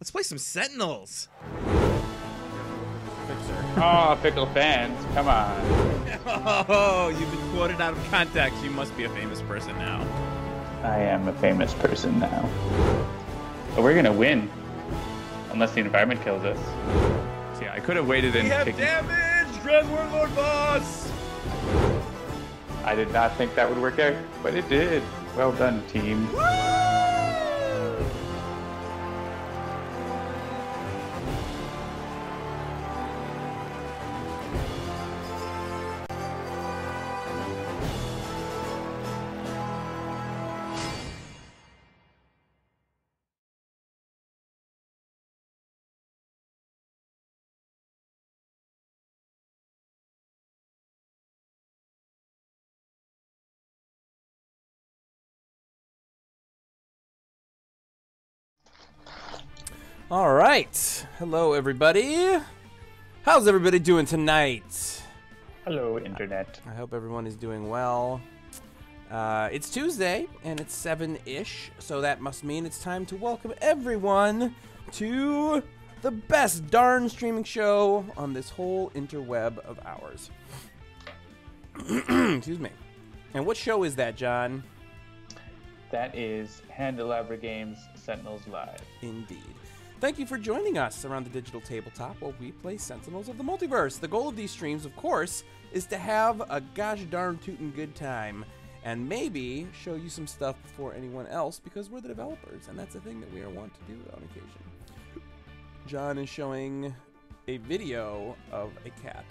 Let's play some Sentinels. Fixer. Oh, fickle fans, come on. Oh, you've been quoted out of context. You must be a famous person now. I am a famous person now. But we're gonna win. Unless the environment kills us. So yeah, I could have waited and We have taken... damage! Grand Warlord boss! I did not think that would work out, but it did. Well done, team. All right. Hello, everybody. How's everybody doing tonight? Hello, Internet. I hope everyone is doing well. It's Tuesday, and it's 7-ish, so that must mean it's time to welcome everyone to the best darn streaming show on this whole interweb of ours. Excuse me. And what show is that, John? That is Handelabra Games Sentinels Live. Indeed. Thank you for joining us around the digital tabletop while we play Sentinels of the Multiverse. The goal of these streams, of course, is to have a gosh darn tootin' good time and maybe show you some stuff before anyone else because we're the developers, and that's a thing that we are wont to do on occasion. John is showing a video of a cat.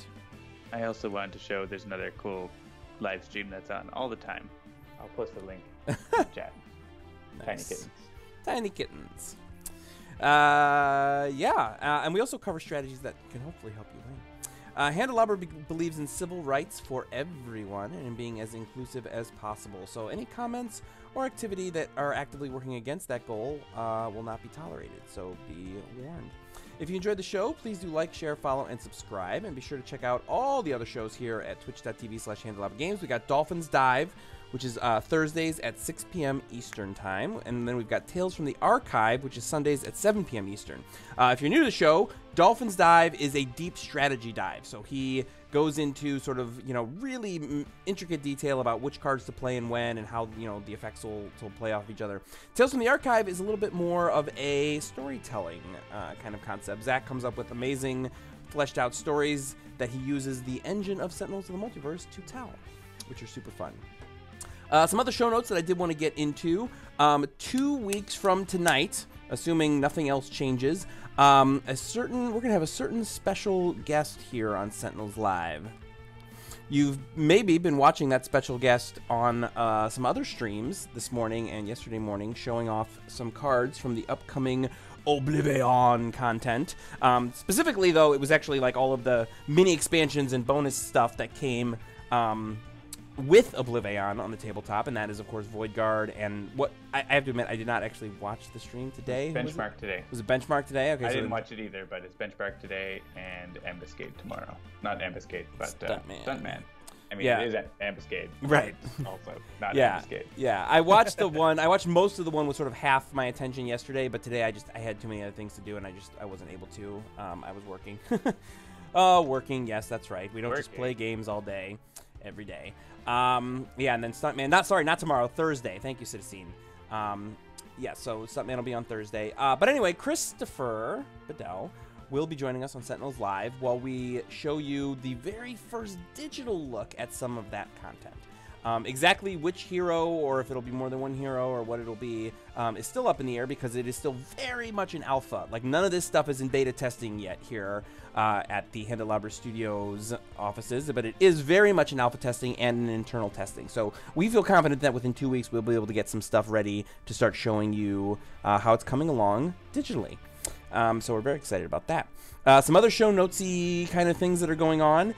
I also wanted to show there's another cool live stream that's on all the time. I'll post the link in the chat. Nice. Tiny kittens. Tiny kittens. And we also cover strategies that can hopefully help you win. Handelabra believes in civil rights for everyone and in being as inclusive as possible. So any comments or activity that are actively working against that goal will not be tolerated. So be warned. If you enjoyed the show, please do like, share, follow, and subscribe. And be sure to check out all the other shows here at twitch.tv/HandelabraGames. We got Dolphins Dive, which is Thursdays at 6 p.m. Eastern Time. And then we've got Tales from the Archive, which is Sundays at 7 p.m. Eastern. If you're new to the show, Dolphins Dive is a deep strategy dive. So he goes into sort of, really intricate detail about which cards to play and when and how, the effects will play off each other. Tales from the Archive is a little bit more of a storytelling kind of concept. Zach comes up with amazing, fleshed out stories that he uses the engine of Sentinels of the Multiverse to tell, which are super fun. Some other show notes that I did want to get into. 2 weeks from tonight, assuming nothing else changes, we're going to have a certain special guest here on Sentinels Live. You've maybe been watching that special guest on some other streams this morning and yesterday morning, showing off some cards from the upcoming Oblivion content. Specifically, though, it was actually like all of the mini expansions and bonus stuff that came with Oblivion on the tabletop, and that is, of course, Void Guard. And what I have to admit, I did not actually watch the stream today. Benchmark today. Was it Benchmark today? Okay, I didn't watch it either, but it's Benchmark today and Ambuscade tomorrow. Not Ambuscade, but Stuntman. I mean, it is Ambuscade. Right. Also, not Ambuscade. Yeah, I watched the one. I watched most of the one with sort of half my attention yesterday, but today I had too many other things to do, and I wasn't able to. I was working. Working. Yes, that's right. We don't just play games all day, every day. And then Stuntman. Not tomorrow. Thursday. Thank you, Citizen. So Stuntman will be on Thursday. But anyway, Christopher Bedell will be joining us on Sentinels Live while we show you the very first digital look at some of that content. Exactly which hero, or if it'll be more than one hero, or what it'll be, is still up in the air because it is still very much in alpha. Like, none of this stuff is in beta testing yet here at the Handelabra Studios offices, but it is very much in alpha testing and in internal testing. So we feel confident that within 2 weeks we'll be able to get some stuff ready to start showing you how it's coming along digitally. So we're very excited about that. Some other show notesy kind of things that are going on.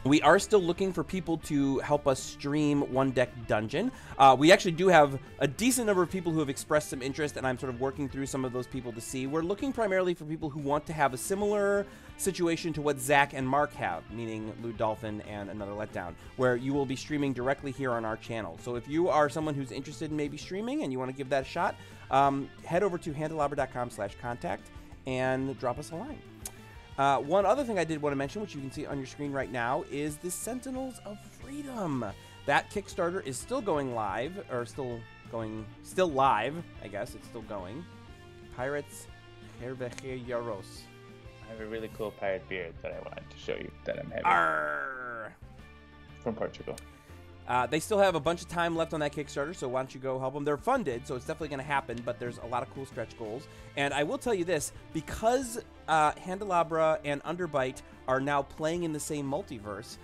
We are still looking for people to help us stream One Deck Dungeon. We actually do have a decent number of people who have expressed some interest, and I'm sort of working through some of those people to see. We're looking primarily for people who want to have a similar situation to what Zach and Mark have, meaning Lou Dolphin and Another Letdown, where you will be streaming directly here on our channel. So if you are someone who's interested in maybe streaming and you want to give that a shot, head over to handelabra.com/contact and drop us a line. One other thing I did want to mention, which you can see on your screen right now, is the Sentinels of Freedom. That Kickstarter is still going live, or still live, I guess. It's still going. Pirates Cerveceros. I have a really cool pirate beard that I wanted to show you that I'm having. Arr! From Portugal. They still have a bunch of time left on that Kickstarter, so why don't you go help them? They're funded, so it's definitely going to happen, but there's a lot of cool stretch goals. And I will tell you this, because Handelabra and Underbite are now playing in the same multiverse,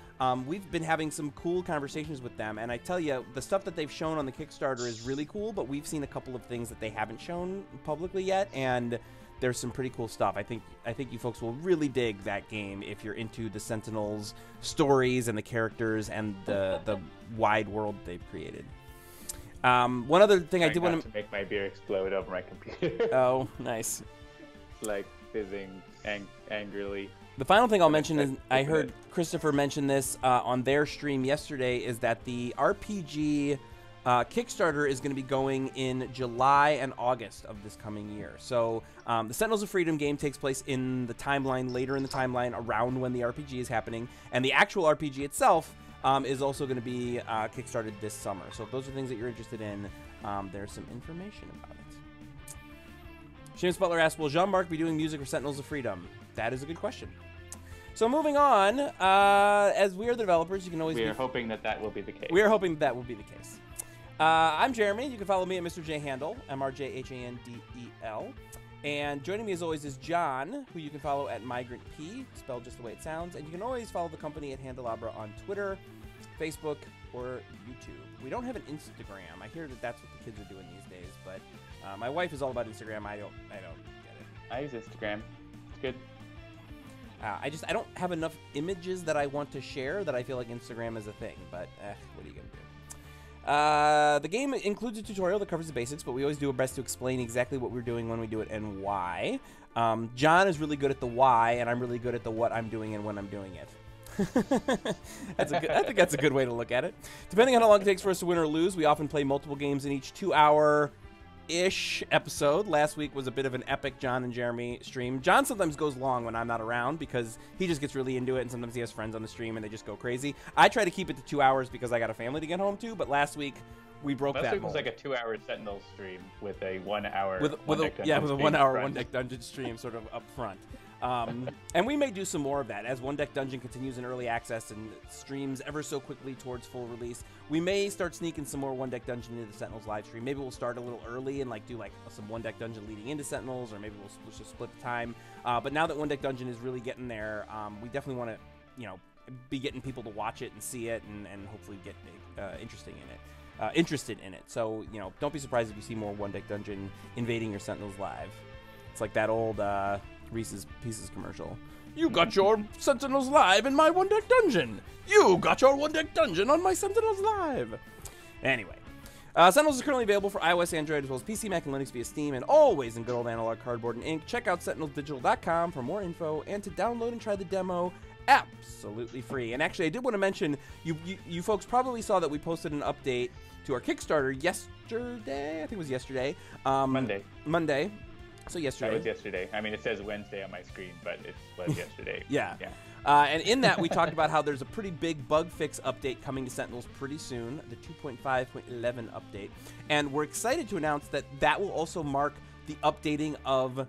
we've been having some cool conversations with them, and I tell you, the stuff that they've shown on the Kickstarter is really cool, but we've seen a couple of things that they haven't shown publicly yet, and there's some pretty cool stuff. I think you folks will really dig that game if you're into the Sentinels stories and the characters and the wide world they've created. One other thing I did want to make my beer explode over my computer. Oh, nice. Like fizzing angrily. The final thing I'll mention is I heard Christopher mention this on their stream yesterday, is that the RPG Kickstarter is going to be going in July and August of this coming year. So the Sentinels of Freedom game takes place in the timeline, later in the timeline, around when the RPG is happening. And the actual RPG itself is also going to be kickstarted this summer. So if those are things that you're interested in, there's some information about it. James Butler asks, will Jean-Marc be doing music for Sentinels of Freedom? That is a good question. So moving on, as we are the developers, you can always... We are hoping that will be the case. We are hoping that will be the case. I'm Jeremy. You can follow me at Mr. J Handel, MRJHANDEL. And joining me as always is John, who you can follow at Migrant P, spelled just the way it sounds. And you can always follow the company at Handelabra on Twitter, Facebook, or YouTube. We don't have an Instagram. I hear that that's what the kids are doing these days, but my wife is all about Instagram. I don't get it. I use Instagram. It's good. I don't have enough images that I want to share that I feel like Instagram is a thing, but what are you going to do? The game includes a tutorial that covers the basics, but we always do our best to explain exactly what we're doing, when we do it, and why. John is really good at the why, and I'm really good at the what I'm doing and when I'm doing it. I think that's a good way to look at it. Depending on how long it takes for us to win or lose, we often play multiple games in each 2-hour-ish episode. Last week was a bit of an epic John and Jeremy stream. John sometimes goes long when I'm not around because he just gets really into it, and sometimes he has friends on the stream and they just go crazy. I try to keep it to 2 hours because I got a family to get home to, but last week we broke that mold. Last week was like a 2-hour Sentinel stream with a 1 hour with a 1 hour One Deck Dungeon stream sort of up front. And we may do some more of that as One Deck Dungeon continues in early access and streams ever so quickly towards full release. We may start sneaking some more One Deck Dungeon into the Sentinels live stream. Maybe we'll start a little early and do some One Deck Dungeon leading into Sentinels, or maybe we'll just split the time. But now that One Deck Dungeon is really getting there, we definitely want to, be getting people to watch it and see it, and hopefully get interested in it. So don't be surprised if you see more One Deck Dungeon invading your Sentinels live. It's like that old Reese's Pieces commercial. You got your Sentinels live in my One Deck Dungeon. You got your One Deck Dungeon on my Sentinels live. Anyway, Sentinels is currently available for iOS, Android, as well as PC, Mac, and Linux via Steam, and always in good old analog cardboard and ink. Check out sentinelsdigital.com for more info and to download and try the demo absolutely free. And actually, I did want to mention, you folks probably saw that we posted an update to our Kickstarter yesterday. I think it was yesterday. Monday. So yesterday. That was yesterday. I mean, it says Wednesday on my screen, but it was yesterday. Yeah. And in that, we talked about how there's a pretty big bug fix update coming to Sentinels pretty soon, the 2.5.11 update. And we're excited to announce that will also mark the updating of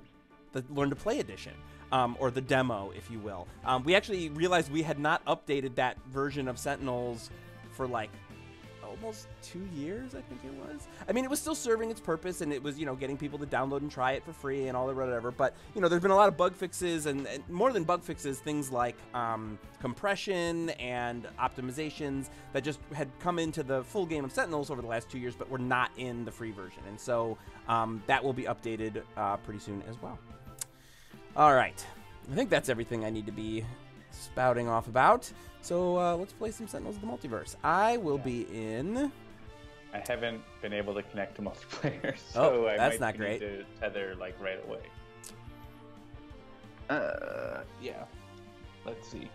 the Learn to Play edition, or the demo, if you will. We actually realized we had not updated that version of Sentinels for almost 2 years, I think it was. I mean, it was still serving its purpose, and it was, getting people to download and try it for free and all that, whatever. But, there's been a lot of bug fixes, and more than bug fixes, things like compression and optimizations that just had come into the full game of Sentinels over the last 2 years, but were not in the free version. And so that will be updated pretty soon as well. All right. I think that's everything I need to be spouting off about. So let's play some Sentinels of the Multiverse. I will be in... I haven't been able to connect to multiplayer, so I that's might not great. need to tether like right away. Yeah. Let's see.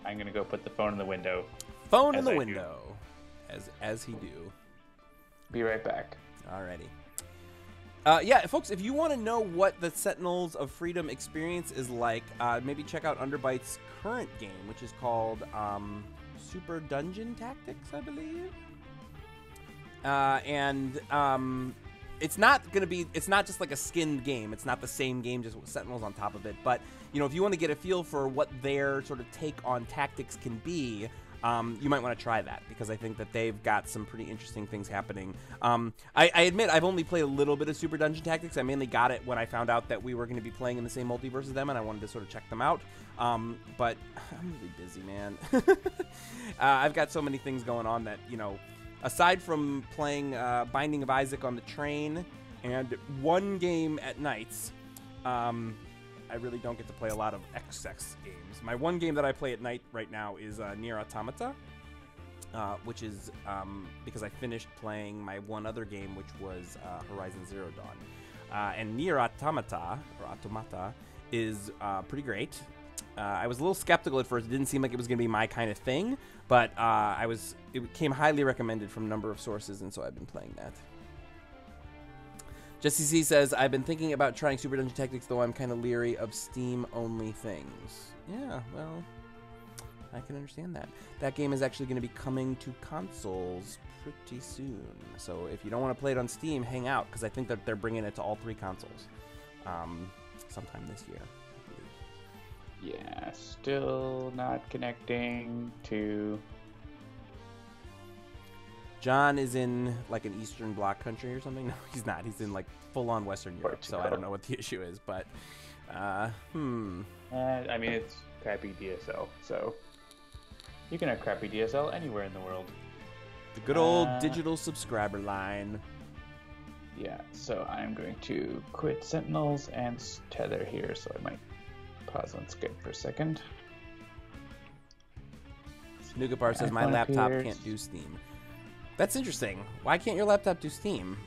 I'm gonna go put the phone in the window. Phone in the window, as he do. Be right back. Alrighty. Yeah, folks, if you want to know what the Sentinels of Freedom experience is like, maybe check out Underbite's current game, which is called Super Dungeon Tactics, I believe. It's not just like a skinned game. It's not the same game, just with Sentinels on top of it. But, you know, if you want to get a feel for what their sort of take on tactics can be, you might want to try that, because I think that they've got some pretty interesting things happening. I admit I've only played a little bit of Super Dungeon Tactics. I mainly got it when I found out that we were going to be playing in the same multiverse as them, and I wanted to sort of check them out. But I'm really busy, man. I've got so many things going on that, you know, aside from playing Binding of Isaac on the train and one game at nights, I really don't get to play a lot of XX games. My one game that I play at night right now is Nier Automata, which is because I finished playing my one other game, which was Horizon Zero Dawn. And Nier Automata is pretty great. I was a little skeptical at first. It didn't seem like it was going to be my kind of thing, but it came highly recommended from a number of sources, and so I've been playing that. Jesse C says, I've been thinking about trying Super Dungeon Tactics, though I'm kind of leery of Steam-only things. Yeah, well, I can understand that. That game is actually going to be coming to consoles pretty soon. So if you don't want to play it on Steam, hang out, because I think that they're bringing it to all 3 consoles sometime this year. Yeah, still not connecting to... John is in like an Eastern Bloc country or something. No, he's not. He's in like full-on Western Europe. Portugal. So I don't know what the issue is, but I mean, it's crappy DSL, so you can have crappy DSL anywhere in the world. The good old digital subscriber line. Yeah, so I'm going to quit Sentinels and tether here, so I might pause on Skype for a second. Nugapar says my laptop can't do Steam. That's interesting. Why can't your laptop do Steam?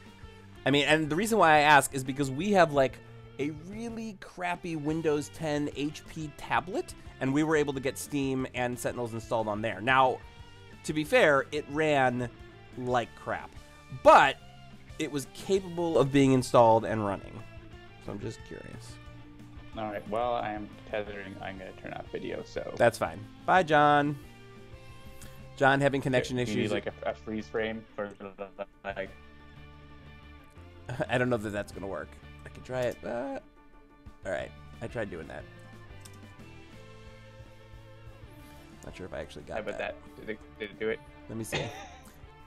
I mean, and the reason why I ask is because we have like a really crappy Windows 10 HP tablet, and we were able to get Steam and Sentinels installed on there. Now, to be fair, it ran like crap, but it was capable of being installed and running. So I'm just curious. All right, well, I am tethering. I'm going to turn off video, so... That's fine. Bye, John. John having connection issues. You need like a freeze frame for like... I don't know that that's going to work. I can try it. All right, I tried doing that. Not sure if I actually got How about that? Did it do it? Let me see.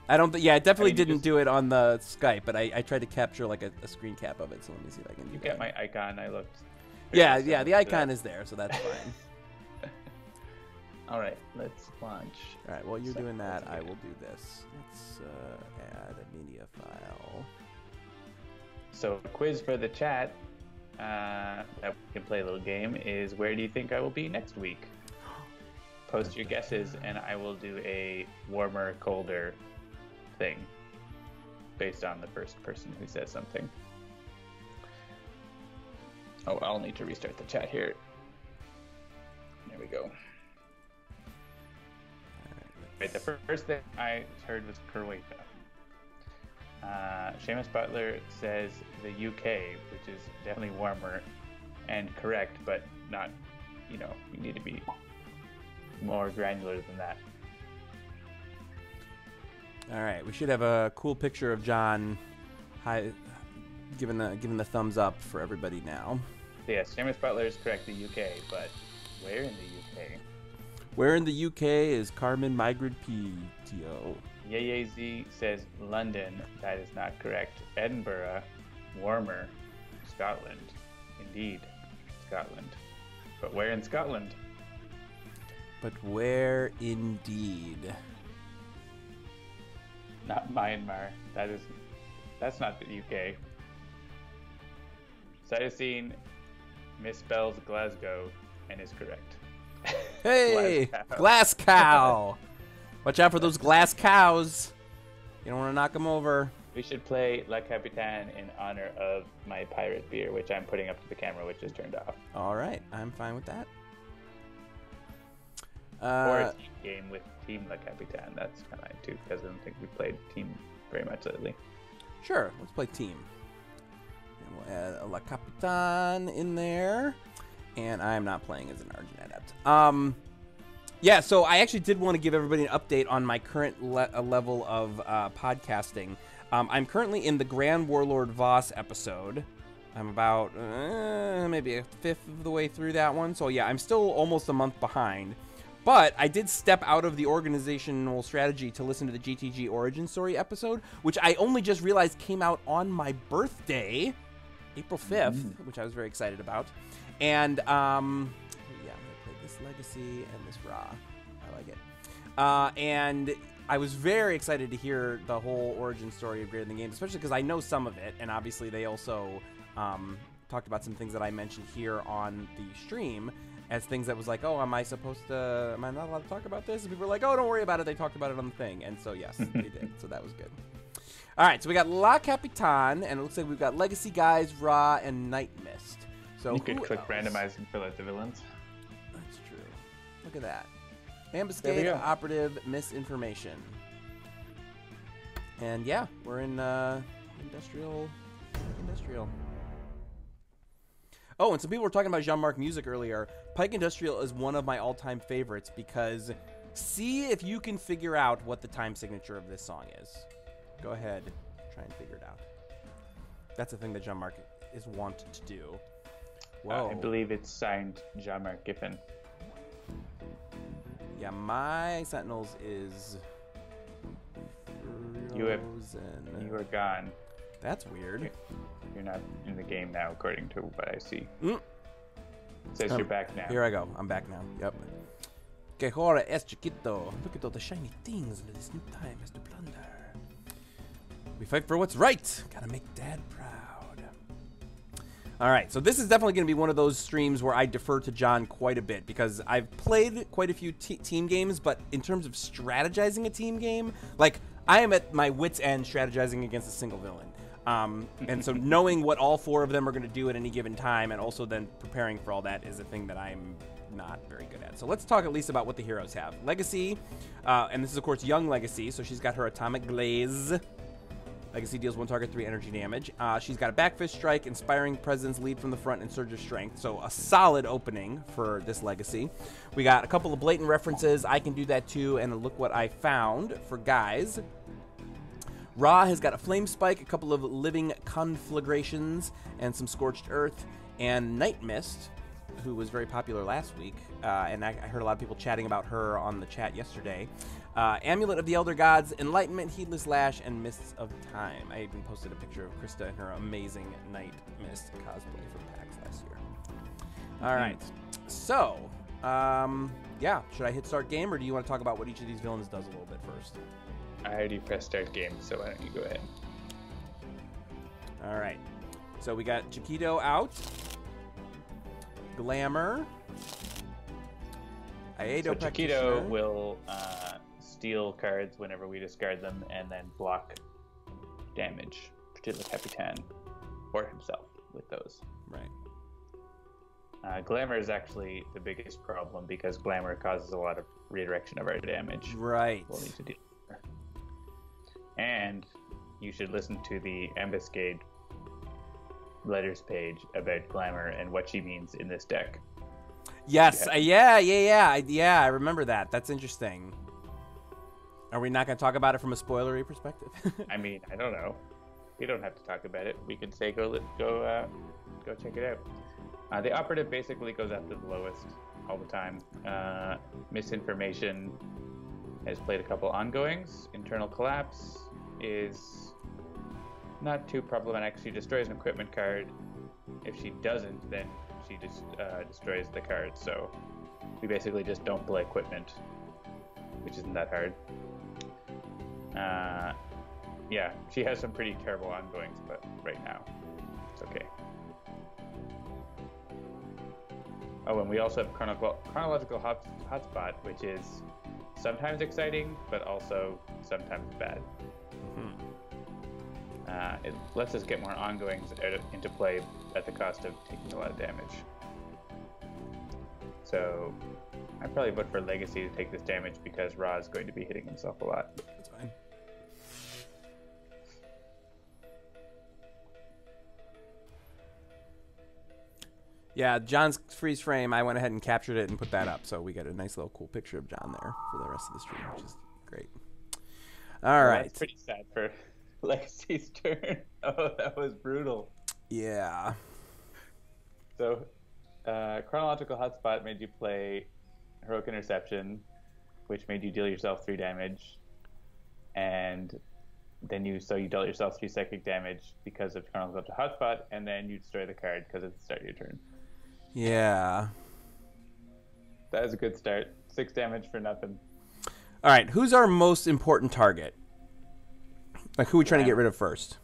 I don't. Yeah, it definitely didn't do it on the Skype, but I tried to capture like a screen cap of it. So let me see if I can do that. You get my icon. I looked. Yeah, the icon is there, so that's fine. All right, let's launch. All right, while you're doing that, I will do this. Let's add a media file. So, a quiz for the chat that we can play a little game is, where do you think I will be next week? Post your guesses, and I will do a warmer, colder thing based on the first person who says something. Oh, I'll need to restart the chat here. There we go. Right, the first thing I heard was Croatia. Seamus Butler says the UK, which is definitely warmer and correct, but not, you know, we need to be more granular than that. All right, we should have a cool picture of John giving the thumbs up for everybody now. So yes, Seamus Butler is correct, the UK, but where in the UK? Where in the UK is Carmen Migrant PTO? Z says London. That is not correct. Edinburgh, warmer. Scotland. Indeed, Scotland. But where in Scotland? But where indeed? Not Myanmar. That's not the UK. Cytosine misspells Glasgow and is correct. Hey, Glass cow. glass cow. Watch out for those glass cows. You don't want to knock them over. We should play La Capitan in honor of my pirate beer, which I'm putting up to the camera, which is turned off. All right, I'm fine with that. Or a team game with Team La Capitan. That's kind of too, because I don't think we played team very much lately. Sure, let's play team. And we'll add a La Capitan in there. And I'm not playing as an Argent Adept. Yeah, so I actually did want to give everybody an update on my current level of podcasting. I'm currently in the Grand Warlord Voss episode. I'm about maybe a fifth of the way through that one. So yeah, I'm still almost a month behind. But I did step out of the organizational strategy to listen to the GTG Origin Story episode, which I only just realized came out on my birthday, April 5th, which I was very excited about. And, yeah, I'm going to play this Legacy and this Ra. I like it. And I was very excited to hear the whole origin story of Greater Than Games, especially because I know some of it, and obviously they also talked about some things that I mentioned here on the stream as things that was like, oh, am I not allowed to talk about this? And people were like, oh, don't worry about it. They talked about it on the thing. And so, yes, they did. So that was good. All right, so we got La Capitan, and it looks like we've got Legacy Guise, Ra, and Nightmist. So you could click else? randomize and fill out the villains. That's true. Look at that. Ambuscade, Operative, Misinformation. And yeah, we're in Industrial. Oh, and some people were talking about Jean-Marc music earlier. Pike Industrial is one of my all-time favorites because see if you can figure out what the time signature of this song is. Go ahead, try and figure it out. That's a thing that Jean-Marc is wont to do. Whoa. I believe it's signed Jean-Marc Giffen. Yeah, my Sentinels is You frozen. are gone. That's weird. You're not in the game now, according to what I see. It says you're back now. Here I go. I'm back now. Yep. Que hora es chiquito. Look at all the shiny things under this new time as to plunder. We fight for what's right. Gotta make Dad proud. All right, so this is definitely going to be one of those streams where I defer to John quite a bit because I've played quite a few team games, but in terms of strategizing a team game, like I am at my wit's end strategizing against a single villain. And so knowing what all four of them are going to do at any given time and also then preparing for all that is a thing that I'm not very good at. So let's talk at least about what the heroes have. Legacy, and this is of course young Legacy, so she's got her Atomic Glaze. Legacy deals 1 target 3 energy damage. She's got a Backfist Strike, Inspiring Presence, Lead from the Front, and Surge of Strength. So a solid opening for this Legacy. We got a couple of blatant references. I can do that too, and look what I found for Guise. Ra has got a Flame Spike, a couple of Living Conflagrations, and some Scorched Earth. And Nightmist, who was very popular last week, and I heard a lot of people chatting about her on the chat yesterday. Amulet of the Elder Gods, Enlightenment, Heedless Lash, and Mists of Time. I even posted a picture of Krista in her amazing Nightmist cosplay from PAX last year. All right, so, yeah, should I hit start game, or do you want to talk about what each of these villains does a little bit first? I already pressed start game, so why don't you go ahead? All right, so we got Chiquito out, Glamour, Aedo So Practitioner. Chiquito will steal cards whenever we discard them and then block damage to the Capitan or himself with those. Right. Glamour is actually the biggest problem because Glamour causes a lot of redirection of our damage. Right. We'll need to deal with her. And you should listen to the Ambuscade letters page about Glamour and what she means in this deck. Yes, yeah, I remember that. That's interesting. Are we not going to talk about it from a spoilery perspective? I mean, I don't know. We don't have to talk about it. We could say go check it out. The Operative basically goes after the lowest all the time. Misinformation has played a couple ongoings. Internal Collapse is not too problematic. She destroys an equipment card. If she doesn't, then she just destroys the card. So we basically just don't play equipment, which isn't that hard. Yeah, she has some pretty terrible ongoings, but right now it's okay. Oh, and we also have chronological hotspot, which is sometimes exciting, but also sometimes bad. It lets us get more ongoings into play at the cost of taking a lot of damage. So I'd probably vote for Legacy to take this damage because Ra is going to be hitting himself a lot. That's fine. Yeah, John's freeze frame, I went ahead and captured it and put that up, so we got a nice little cool picture of John there for the rest of the stream, which is great. All right. That's pretty sad for Legacy's turn. Oh, that was brutal. Yeah. So, Chronological Hotspot made you play Heroic Interception, which made you deal yourself 3 damage, and then you dealt yourself 3 psychic damage because of Chronological Hotspot, and then you destroy the card because it's the start of your turn. Yeah. That was a good start. 6 damage for nothing. All right, who's our most important target? Like, who are we trying to get rid of first?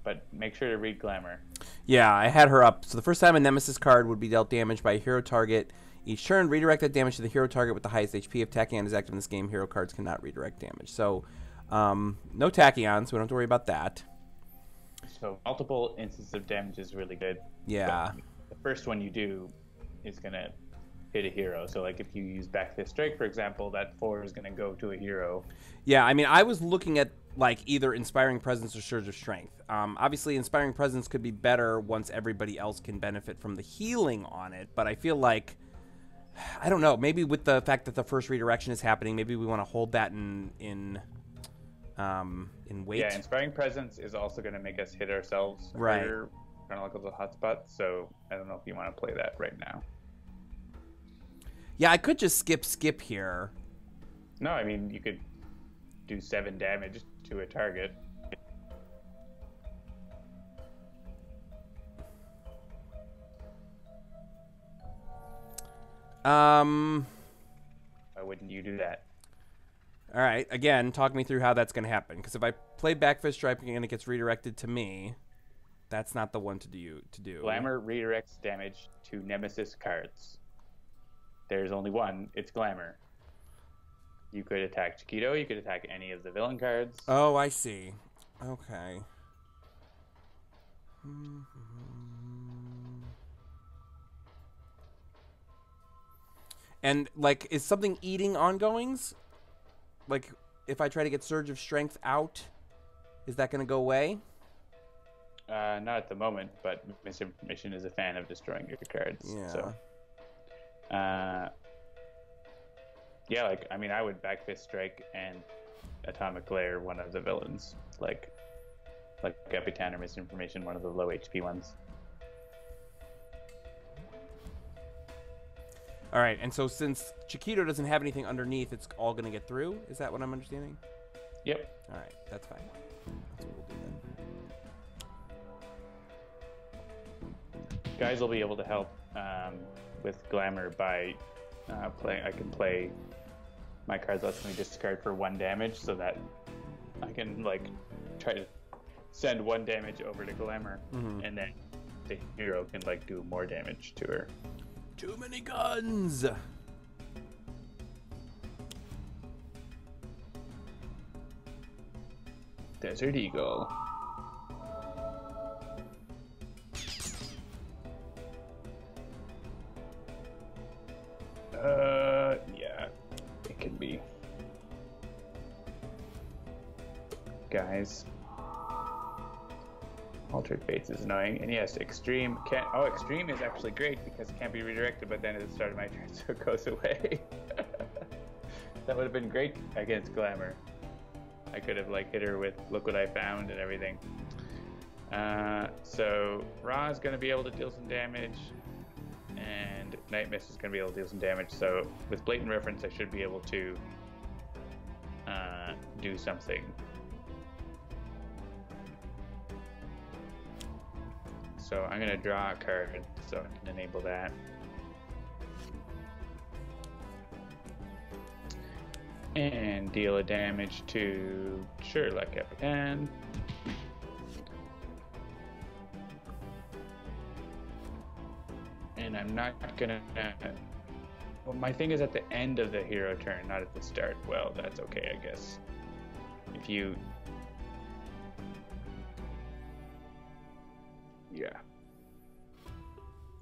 But make sure to read Glamour. Yeah, I had her up. So the first time a Nemesis card would be dealt damage by a hero target each turn, redirect that damage to the hero target with the highest HP. If Tachyon is active in this game, hero cards cannot redirect damage. So, no Tachyon, so we don't have to worry about that. So multiple instances of damage is really good. Yeah. But the first one you do is going to hit a hero. So, like, if you use Back Fist Strike, for example, that 4 is going to go to a hero. Yeah, I mean, I was looking at, like, either Inspiring Presence or Surge of Strength. Obviously, Inspiring Presence could be better once everybody else can benefit from the healing on it, but I feel like, I don't know, maybe with the fact that the first redirection is happening, maybe we want to hold that in wait. Yeah, Inspiring Presence is also going to make us hit ourselves harder, chronological hotspots, so I don't know if you want to play that right now. Yeah, I could just skip here. No, I mean, you could do 7 damage to a target. Why wouldn't you do that? All right, again, talk me through how that's going to happen. Because if I play Back Fist Strike and it gets redirected to me, that's not the one to do. Glamour redirects damage to Nemesis cards. There's only one. It's Glamour. You could attack Chiquito. You could attack any of the villain cards. Oh, I see. Okay. And, like, is something eating ongoings? Like, if I try to get Surge of Strength out, is that going to go away? Not at the moment, but Misinformation is a fan of destroying your cards. Yeah. So, yeah, like, I mean, I would Back Fist Strike and Atomic Glare one of the villains, like Capitan or Misinformation, one of the low HP ones. All right, and so since Chiquito doesn't have anything underneath, it's all going to get through? Is that what I'm understanding? Yep. All right, that's fine. That's what we'll do then. Guys will be able to help with Glamour by playing. I can play my cards lets me discard for 1 damage, so that I can, like, try to send 1 damage over to Glamour, and then the hero can, like, do more damage to her. Too many guns! Desert Eagle. Yeah, it can be. Guys. Altered Fates is annoying, and yes, Extreme can't. Oh, Extreme is actually great because it can't be redirected, but then at the start of my turn, so it goes away. That would have been great against Glamour. I could have, like, hit her with Look What I Found and everything. So Ra is going to be able to deal some damage, and Nightmist is going to be able to deal some damage. So with Blatant Reference, I should be able to do something. So I'm going to draw a card so I can enable that. And deal a damage to, sure, like Capitan. And I'm not gonna... Well, my thing is at the end of the hero turn, not at the start. Well, that's okay, I guess. If you... Yeah.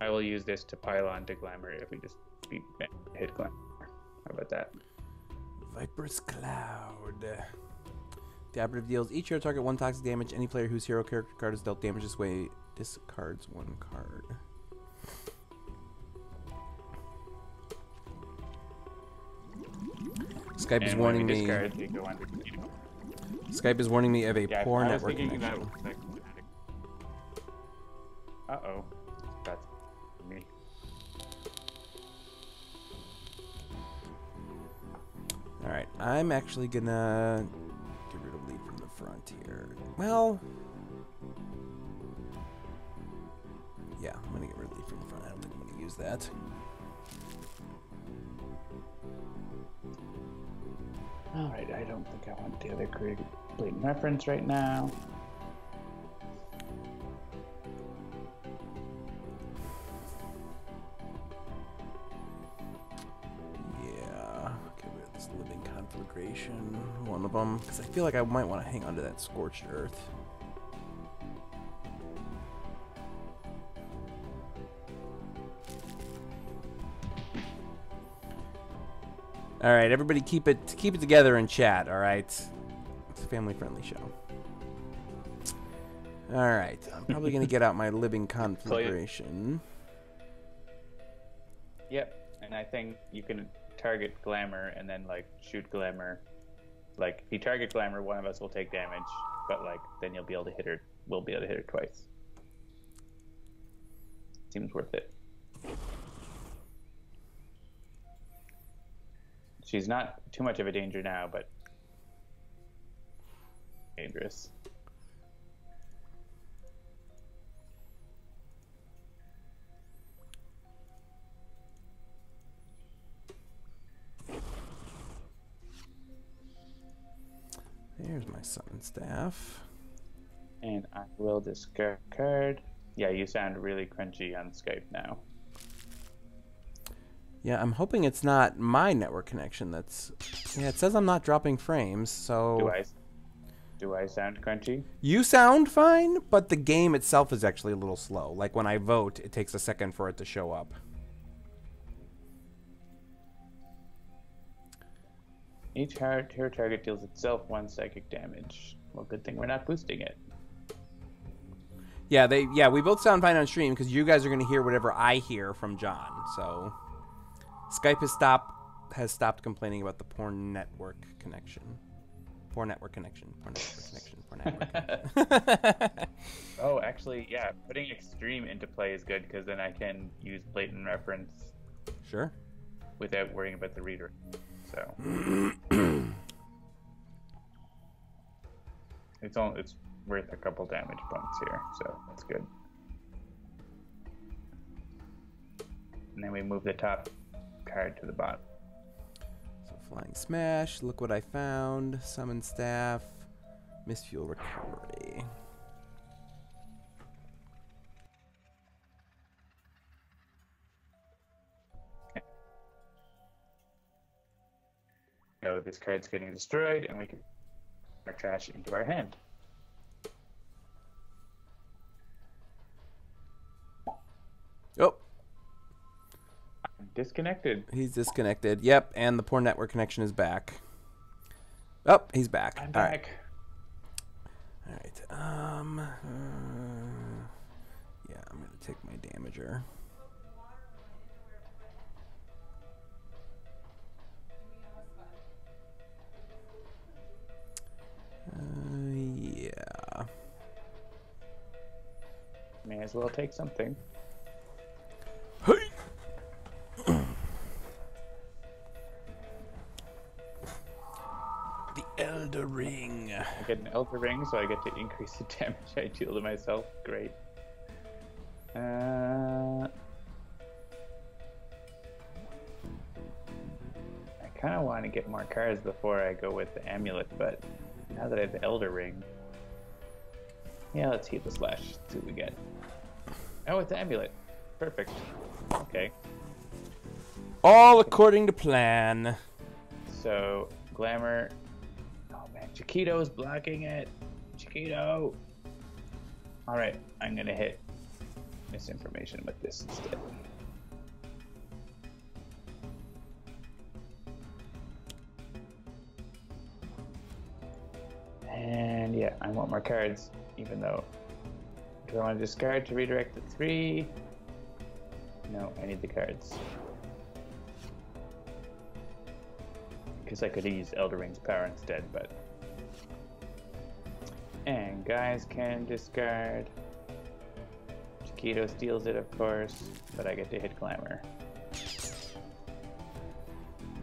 I will use this to pile on to Glamour if we just hit Glamour. How about that? Viper's Cloud. The operative deals each hero target 1 toxic damage. Any player whose hero character card is dealt damage this way discards 1 card. Skype is warning me. Skype is warning me of a poor network connection. Uh-oh. That's me. Alright, I'm actually gonna get rid of lead from the front here. Well, yeah, I'm gonna get rid of lead from the front. I don't think I'm gonna use that. Alright, I don't think I want the other blatant reference right now. Conflagration, one of them, because I feel like I might want to hang on to that Scorched Earth. All right, everybody, keep it together in chat. All right, it's a family-friendly show. All right, I'm probably gonna get out my Living Conflagration. Yep, and I think you can target Glamour and then like shoot Glamour. Like if you target Glamour, one of us will take damage, but like then you'll be able to hit her. We'll be able to hit her twice. Seems worth it. She's not too much of a danger now, but dangerous. There's my summon staff. And I will discard a card. Yeah, you sound really crunchy on Skype now. Yeah, I'm hoping it's not my network connection that's... Yeah, it says I'm not dropping frames, so... Do I sound crunchy? You sound fine, but the game itself is actually a little slow. Like when I vote, it takes a second for it to show up. Each hero target deals itself 1 psychic damage. Well, good thing we're not boosting it. Yeah, we both sound fine on stream because you guys are going to hear whatever I hear from John. So Skype has stopped complaining about the poor network connection. Poor network connection. Poor network connection. Poor network connection. Oh, actually, yeah, putting Xtreme into play is good because then I can use blatant reference. Sure. Without worrying about the reader. So it's worth a couple damage points here, so that's good. And then we move the top card to the bottom. So Flying Smash, look what I found, Summon Staff, Mist Fuel Recovery. So this card's getting destroyed, and we can put our trash into our hand. Oh. I'm disconnected. He's disconnected. Yep, and the poor network connection is back. Oh, he's back. I'm back. All right. Yeah, I'm gonna take my damager. Yeah. May as well take something. Hey. The Elder Ring. I get an Elder Ring, so I get to increase the damage I deal to myself. Great. I kind of want to get more cards before I go with the Amulet, but now that I have the Elder Ring, yeah, let's heal the slash. See what we get. Oh, it's the Amulet. Perfect. Okay. All according to plan. So, Glamour. Oh man, Chiquito's blocking it. Chiquito. Alright, I'm gonna hit Misinformation with this instead. And yeah, I want more cards, even though. Do I want to discard to redirect the 3? No, I need the cards. Because I could use Elder Ring's power instead, but. And Guise can discard. Chiquito steals it, of course, but I get to hit Glamour.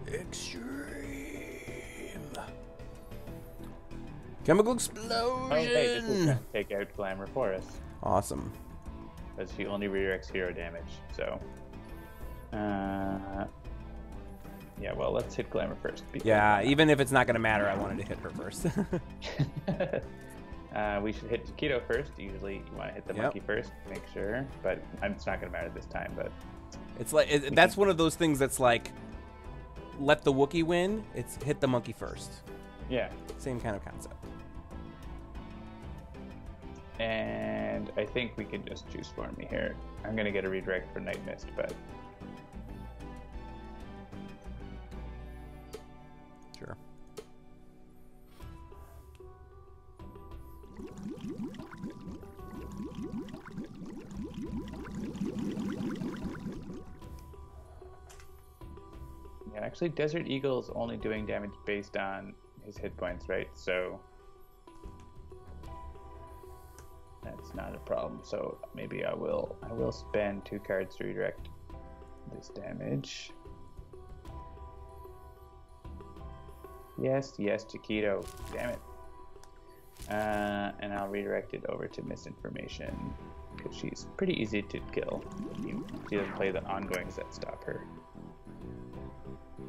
Extreme. Chemical explosion. Oh, hey, this is going to take out Glamour for us. Awesome. Because she only redirects hero damage, so. Yeah, well, let's hit Glamour first. Yeah, even if it's not going to matter, I wanted to hit her first. We should hit Chiquito first. Usually you want to hit the monkey first, make sure. But it's not going to matter this time. But it's like that's one of those things that's like, let the Wookiee win. It's hit the monkey first. Yeah. Same kind of concept. And I think we can just choose for me here. I'm going to get a redirect for Nightmist, but... Sure. Yeah, actually, Desert Eagle's only doing damage based on his hit points, right? So... that's not a problem. So maybe I will spend 2 cards to redirect this damage. Yes, Chiquito. Damn it. And I'll redirect it over to Misinformation because she's pretty easy to kill. She doesn't play the ongoings that stop her.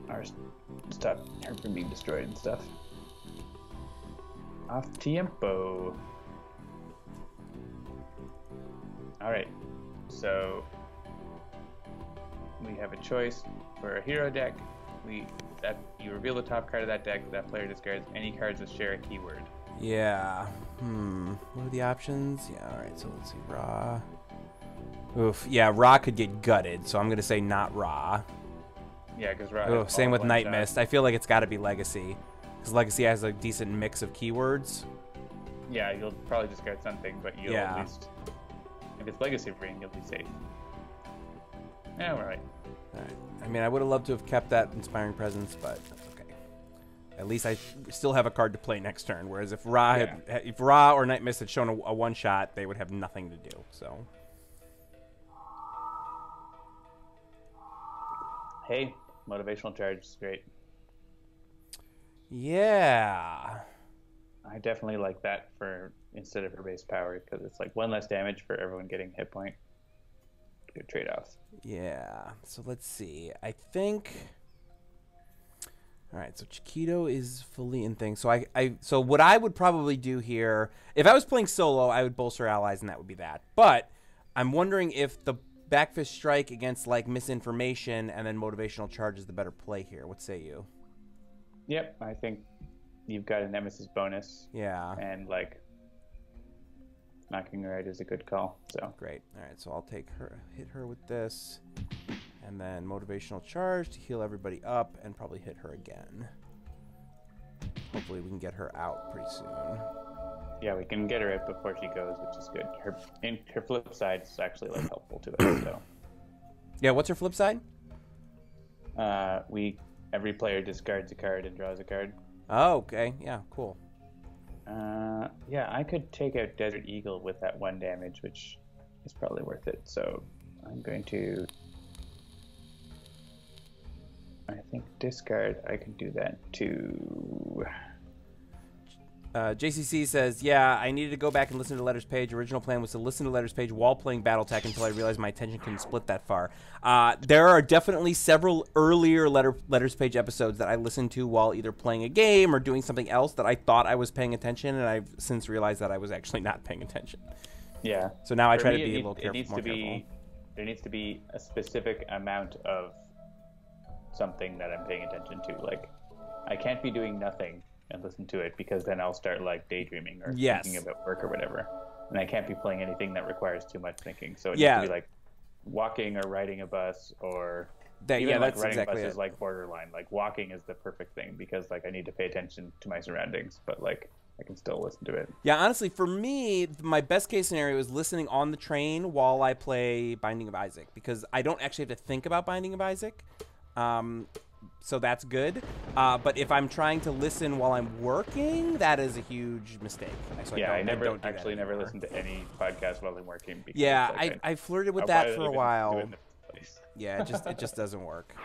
Or stop her from being destroyed and stuff. Off tiempo. Alright, so we have a choice for a hero deck. You reveal the top card of that deck. That player discards any cards that share a keyword. Yeah. What are the options? Yeah, alright, so let's see. Ra. Oof. Yeah, Ra could get gutted, so I'm going to say not Ra. Yeah, because Ra. Oh, same with Nightmist. I feel like it's got to be Legacy. Because Legacy has a decent mix of keywords. Yeah, you'll probably discard something, but you'll at least. If it's Legacy Ring, you'll be safe. Yeah, we're right. Alright. I mean, I would have loved to have kept that Inspiring Presence, but that's okay. At least I still have a card to play next turn. Whereas if Ra if Ra or Nightmist had shown a one-shot, they would have nothing to do. So. Hey, motivational charge is great. Yeah. I definitely like that for instead of her base power because it's like 1 less damage for everyone getting hit point. Good trade-off. Yeah. So let's see. I think. All right. So Chiquito is fully in things. So so what I would probably do here, if I was playing solo, I would bolster allies, and that would be that. But I'm wondering if the Backfist Strike against like Misinformation and then Motivational Charge is the better play here. What say you? Yep, I think you've got a Nemesis bonus. Yeah. And like knocking her out is a good call. So great. All right, so I'll hit her with this, and then Motivational Charge to heal everybody up, and probably hit her again. Hopefully we can get her out pretty soon. Yeah, we can get her out before she goes, which is good. Her flip side is actually like helpful to us. So yeah, what's her flip side? Every player discards a card and draws a card. Oh, okay. Yeah, cool. Yeah, I could take out Desert Eagle with that 1 damage, which is probably worth it. So I'm going to, I think, discard. I can do that too. JCC says, yeah, I needed to go back and listen to Letters Page. Original plan was to listen to Letters Page while playing Battletech until I realized my attention couldn't split that far. There are definitely several earlier Letters Page episodes that I listened to while either playing a game or doing something else that I thought I was paying attention, and I've since realized that I was actually not paying attention. Yeah. So now I try to be a little careful. It needs to be there needs to be a specific amount of something that I'm paying attention to. Like, I can't be doing nothing and listen to it, because then I'll start like daydreaming or thinking about work or whatever. And I can't be playing anything that requires too much thinking. So it needs to be like walking or riding a bus, or even like riding a bus is like borderline. Like walking is the perfect thing, because like I need to pay attention to my surroundings, but like I can still listen to it. Yeah, honestly, for me, my best case scenario is listening on the train while I play Binding of Isaac, because I don't actually have to think about Binding of Isaac. So that's good. But if I'm trying to listen while I'm working, that is a huge mistake. So I never listen to any podcast while I'm working. Because, like, I flirted with that for a while. Yeah, it just doesn't work.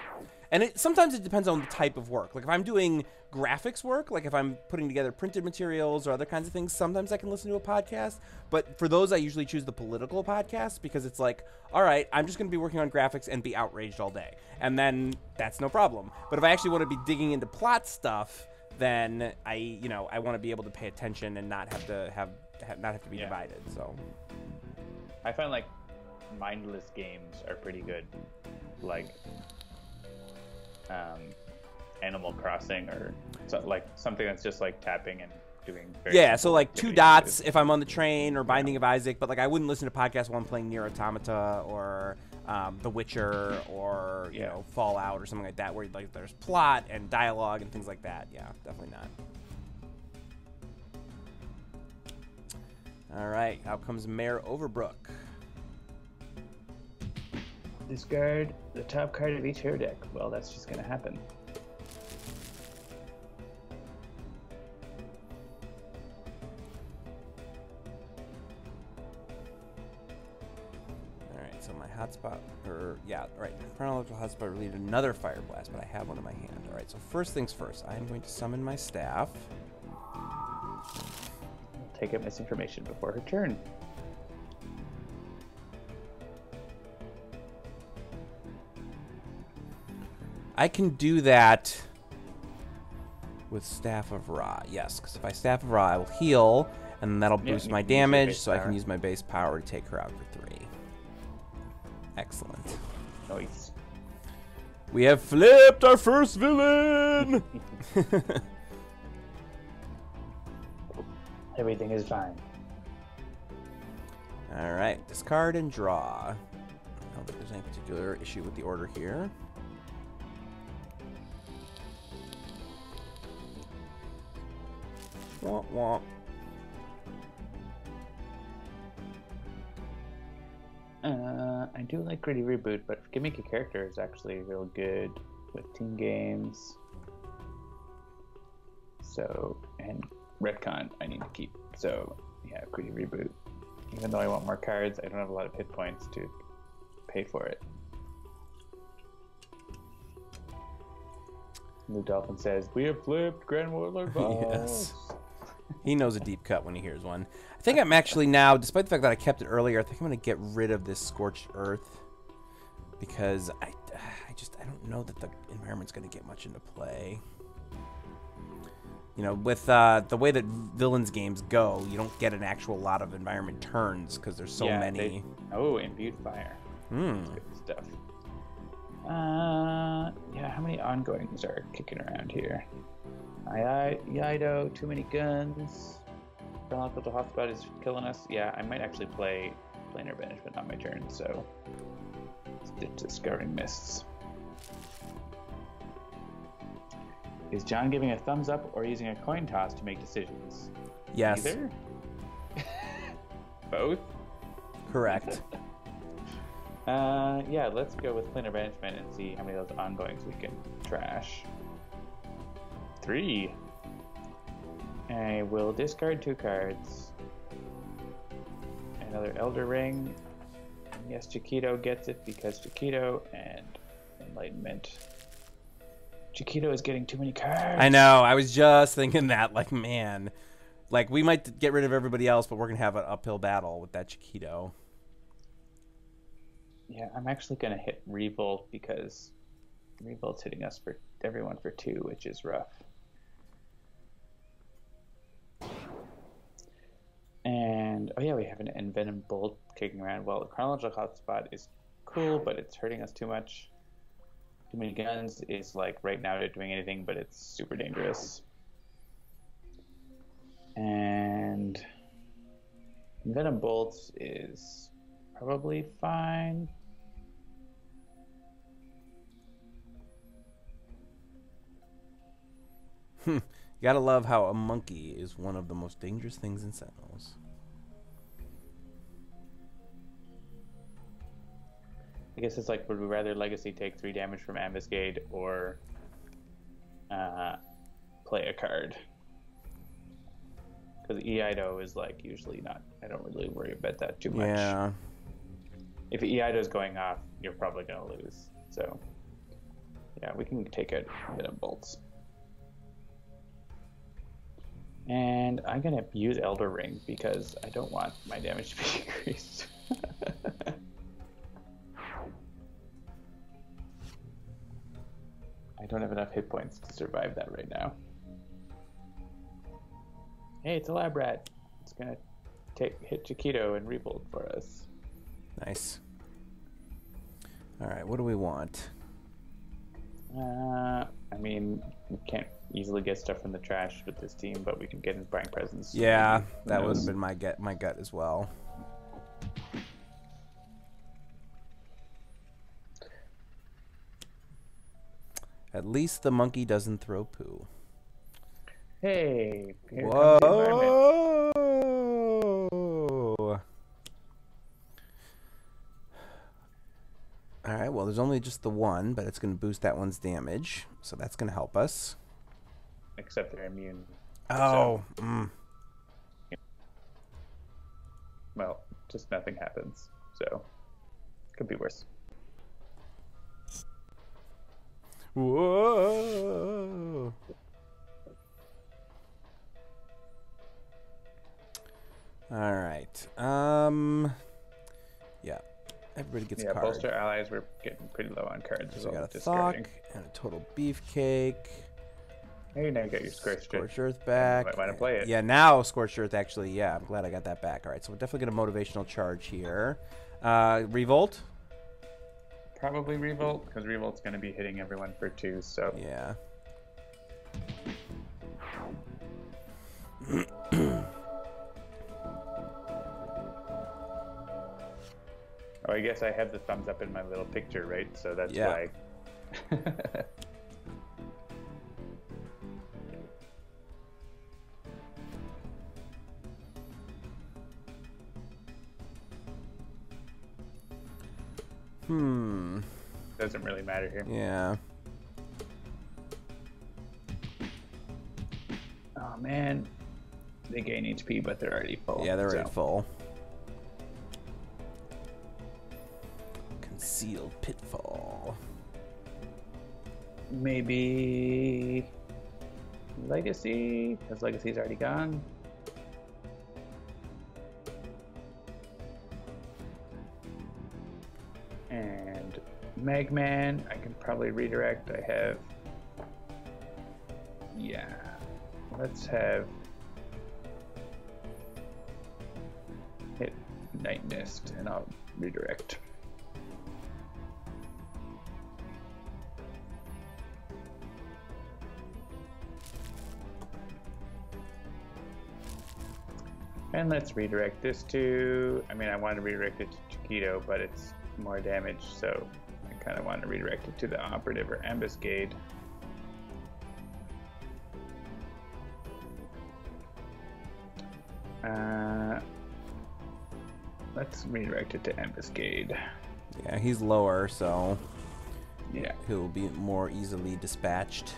And sometimes it depends on the type of work. Like if I'm doing graphics work, like if I'm putting together printed materials or other kinds of things, sometimes I can listen to a podcast. But for those, I usually choose the political podcast, because it's like, all right, I'm just going to be working on graphics and be outraged all day. And then that's no problem. But if I actually want to be digging into plot stuff, then I want to be able to pay attention and not have to be divided. So I find like mindless games are pretty good. Like Animal Crossing, or like something that's just like tapping and doing so like 2 dots if I'm on the train, or Binding of Isaac. But like I wouldn't listen to podcasts while I'm playing Nier Automata or The Witcher or you know, Fallout or something like that, where like there's plot and dialogue and things like that. Yeah, definitely not. All right, out comes Mayor Overbrook. Discard the top card of each hero deck. Well, that's just going to happen. Alright, so my hotspot, chronological hotspot relieved another fire blast, but I have one in my hand. Alright, so first things first, I am going to summon my staff. Take up misinformation before her turn. I can do that with Staff of Ra, yes, because if I Staff of Ra, I will heal, and that'll boost my damage, so I can use my base power to take her out for 3. Excellent. Nice. We have flipped our first villain! Everything is fine. Alright, discard and draw. I don't think there's any particular issue with the order here. Womp womp. I do like Gritty Reboot, but Gimmick a Character is actually real good with team games. So, and Retcon I need to keep. So, yeah, Gritty Reboot. Even though I want more cards, I don't have a lot of hit points to pay for it. Blue Dolphin says, "We have flipped Grand Warlord Boss." Yes. He knows a deep cut when he hears one. I think I'm actually now, despite the fact that I kept it earlier, I think I'm going to get rid of this Scorched Earth, because I don't know that the environment's going to get much into play. You know, with the way that villains games go, you don't get an actual lot of environment turns because there's so many. Imbued Fire. That's good stuff. How many ongoings are kicking around here? Yido, too many guns. Chronological Hotspot is killing us. Yeah, I might actually play Planar Banishment on my turn, so stick to Scouring Mists. Is John giving a thumbs up or using a coin toss to make decisions? Yes. Either? Both? Correct. Let's go with Planar Banishment and see how many of those ongoings we can trash. 3. I will discard 2 cards. Another Elder Ring. And yes, Chiquito gets it because Chiquito and Enlightenment. Chiquito is getting too many cards. I know. I was just thinking that, like, man. Like, we might get rid of everybody else, but we're going to have an uphill battle with that Chiquito. Yeah, I'm actually going to hit Revolt because Revolt's hitting us for everyone for 2, which is rough. And, we have an Envenom Bolt kicking around. Well, the Chronological Hotspot is cool, but it's hurting us too much. Too many guns is like right now not doing anything, but it's super dangerous. And Venom Bolts is probably fine. You gotta love how a monkey is one of the most dangerous things in Sentinels. I guess it's like, would we rather Legacy take 3 damage from Ambuscade or play a card? Because Eido is like usually not, I don't really worry about that too much. Yeah. If Eido is going off, you're probably going to lose. So, yeah, we can take out Venom Bolts. And I'm going to use Elder Ring because I don't want my damage to be increased. I don't have enough hit points to survive that right now. Hey, it's a lab rat. It's gonna hit Chiquito and revolt for us. Nice. All right, what do we want? I mean, we can't easily get stuff from the trash with this team, but we can get Inspiring Presence. Yeah, that would have been my gut as well. At least the monkey doesn't throw poo. Hey, here Whoa! comes the environment. All right, well, there's only just the one, but it's going to boost that one's damage, so that's going to help us. Except they're immune. Oh, So, well, just nothing happens. So, could be worse. Whoa! All right. Yeah. Everybody gets a card. Bolster allies, we're getting pretty low on cards. So we got a Thok and a total beefcake. Hey, now you got your Scorched Earth back. Might want to play it. Yeah, now Scorched Earth actually. Yeah, I'm glad I got that back. All right, so we're definitely going to motivational charge here. Revolt. Probably Revolt, because Revolt's going to be hitting everyone for 2, so... Yeah. Oh, I guess I have the thumbs up in my little picture, right? So that's why... Doesn't really matter here. Yeah. Oh man, they gain HP, but they're already full. Yeah, they're already full. Concealed pitfall. Maybe Legacy, because Legacy's already gone. And Magman, I can probably redirect. I have, yeah, let's have hit Nightmist and I'll redirect. And let's redirect this to, I mean, I want to redirect it to Chiquito, but it's more damage, so I kind of want to redirect it to the Operative or Ambuscade. Let's redirect it to Ambuscade. Yeah, he's lower, so yeah, he'll be more easily dispatched.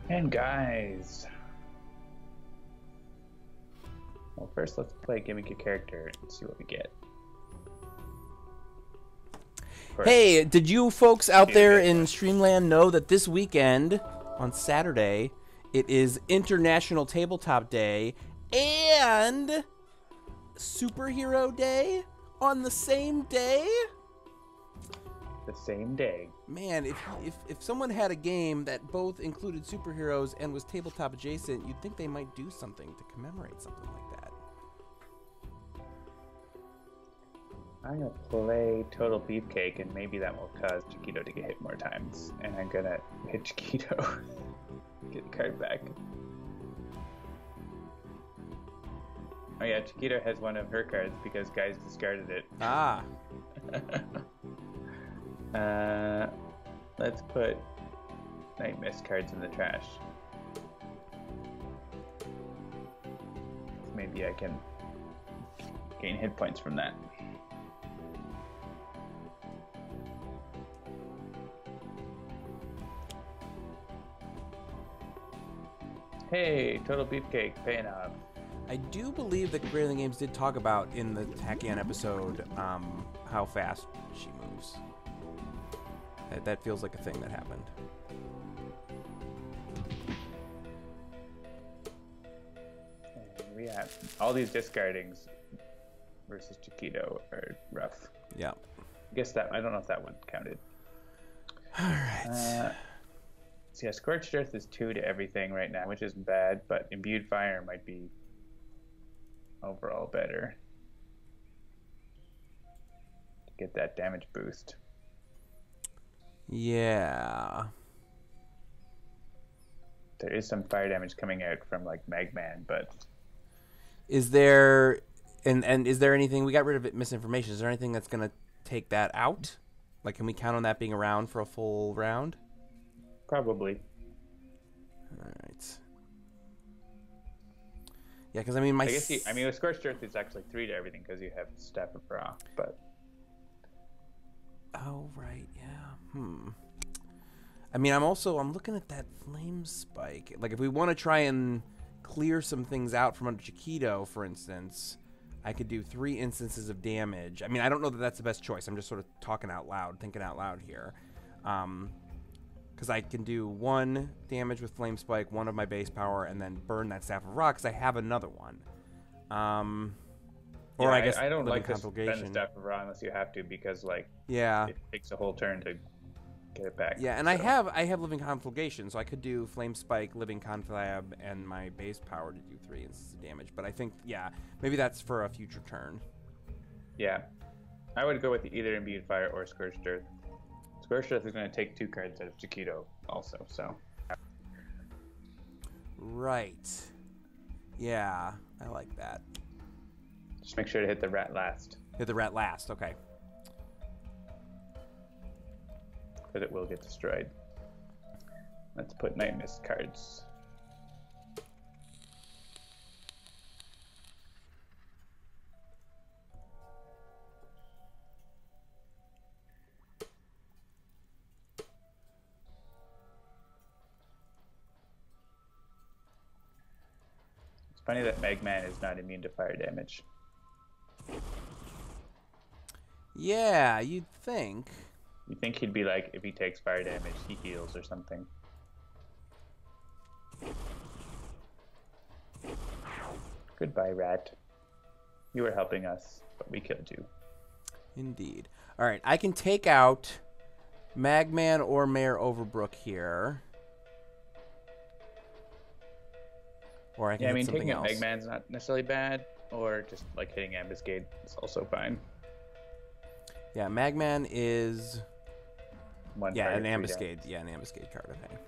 And Guise. Well, first let's play Gimmick a Character and see what we get. Hey, did you folks out there in Streamland know that this weekend, on Saturday, it is International Tabletop Day and Superhero Day on the same day? The same day. Man, if someone had a game that both included superheroes and was tabletop adjacent, you'd think they might do something to commemorate something like that. I'm gonna play Total Beefcake, and maybe that will cause Chiquito to get hit more times. And I'm gonna hit Chiquito. Get the card back. Oh yeah, Chiquito has one of her cards because Guise discarded it. Ah. Let's put Nightmist cards in the trash. Maybe I can gain hit points from that. Hey, Total Beefcake, paying off. I do believe that Greater Than Games did talk about in the Tachyon episode how fast she moves. That feels like a thing that happened. And we have all these discardings versus Chiquito are rough. Yeah. I guess that I don't know if that one counted. All right. So yeah, Scorched Earth is 2 to everything right now, which isn't bad, but Imbued Fire might be overall better to get that damage boost. Yeah. There is some fire damage coming out from like Magman, but is there and is there anything, we got rid of it misinformation, is there anything that's gonna take that out? Like, can we count on that being around for a full round? probably. All right. Yeah, because I mean, I guess with Scorched Earth, it's actually 3 to everything because you have Staff of Ra, but. Oh right, yeah. I mean, I'm looking at that Flame Spike. Like, if we want to try and clear some things out from under Chiquito, for instance, I could do 3 instances of damage. I mean, I don't know that that's the best choice. I'm just sort of talking out loud, thinking out loud here. Because I can do 1 damage with Flame Spike, 1 of my base power, and then burn that Staff of Ra because I have another one. Or yeah, I guess I don't like to Conflagration. spend Staff of Ra unless you have to, because like Yeah. it takes a whole turn to get it back. Yeah, and I have Living Conflagration, so I could do Flame Spike, Living Conflab, and my base power to do 3 instances of damage. But I think, yeah, maybe that's for a future turn. Yeah. I would go with either Imbued Fire or Scorched Earth. Scorched Earth is going to take 2 cards out of Chiquito also, so. Right. Yeah, I like that. Just make sure to hit the rat last, Hit the rat last, okay. because it will get destroyed. Let's put Nightmist cards. It's funny that Magman is not immune to fire damage. Yeah, you'd think. You think he'd be like, if he takes fire damage, he heals or something. Goodbye, rat. You were helping us, but we killed you. Indeed. All right, I can take out Magman or Mayor Overbrook here. Or I can hit something taking else. out Magman's not necessarily bad, or just like hitting Ambuscade is also fine. Yeah, Magman is... One yeah, card, an 3 Ambuscade. damage. Yeah, an Ambuscade card, I think.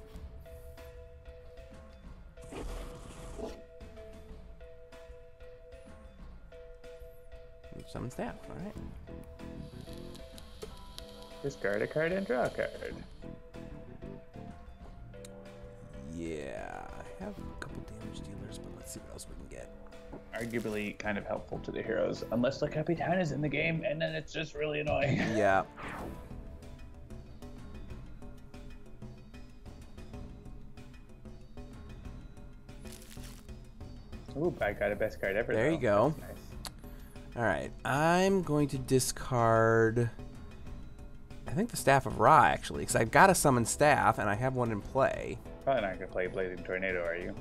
Summon Staff, alright. Discard a card and draw a card. Yeah, I have a couple damage dealers, but let's see what else we can get. Arguably kind of helpful to the heroes, unless the Capitan is in the game, and then it's just really annoying. Yeah. Ooh, I got a best card ever. There you go. That's nice. Alright, I'm going to discard... I think the Staff of Ra, actually, because I've got a summon Staff, and I have one in play. Probably not gonna play Blazing Tornado, are you?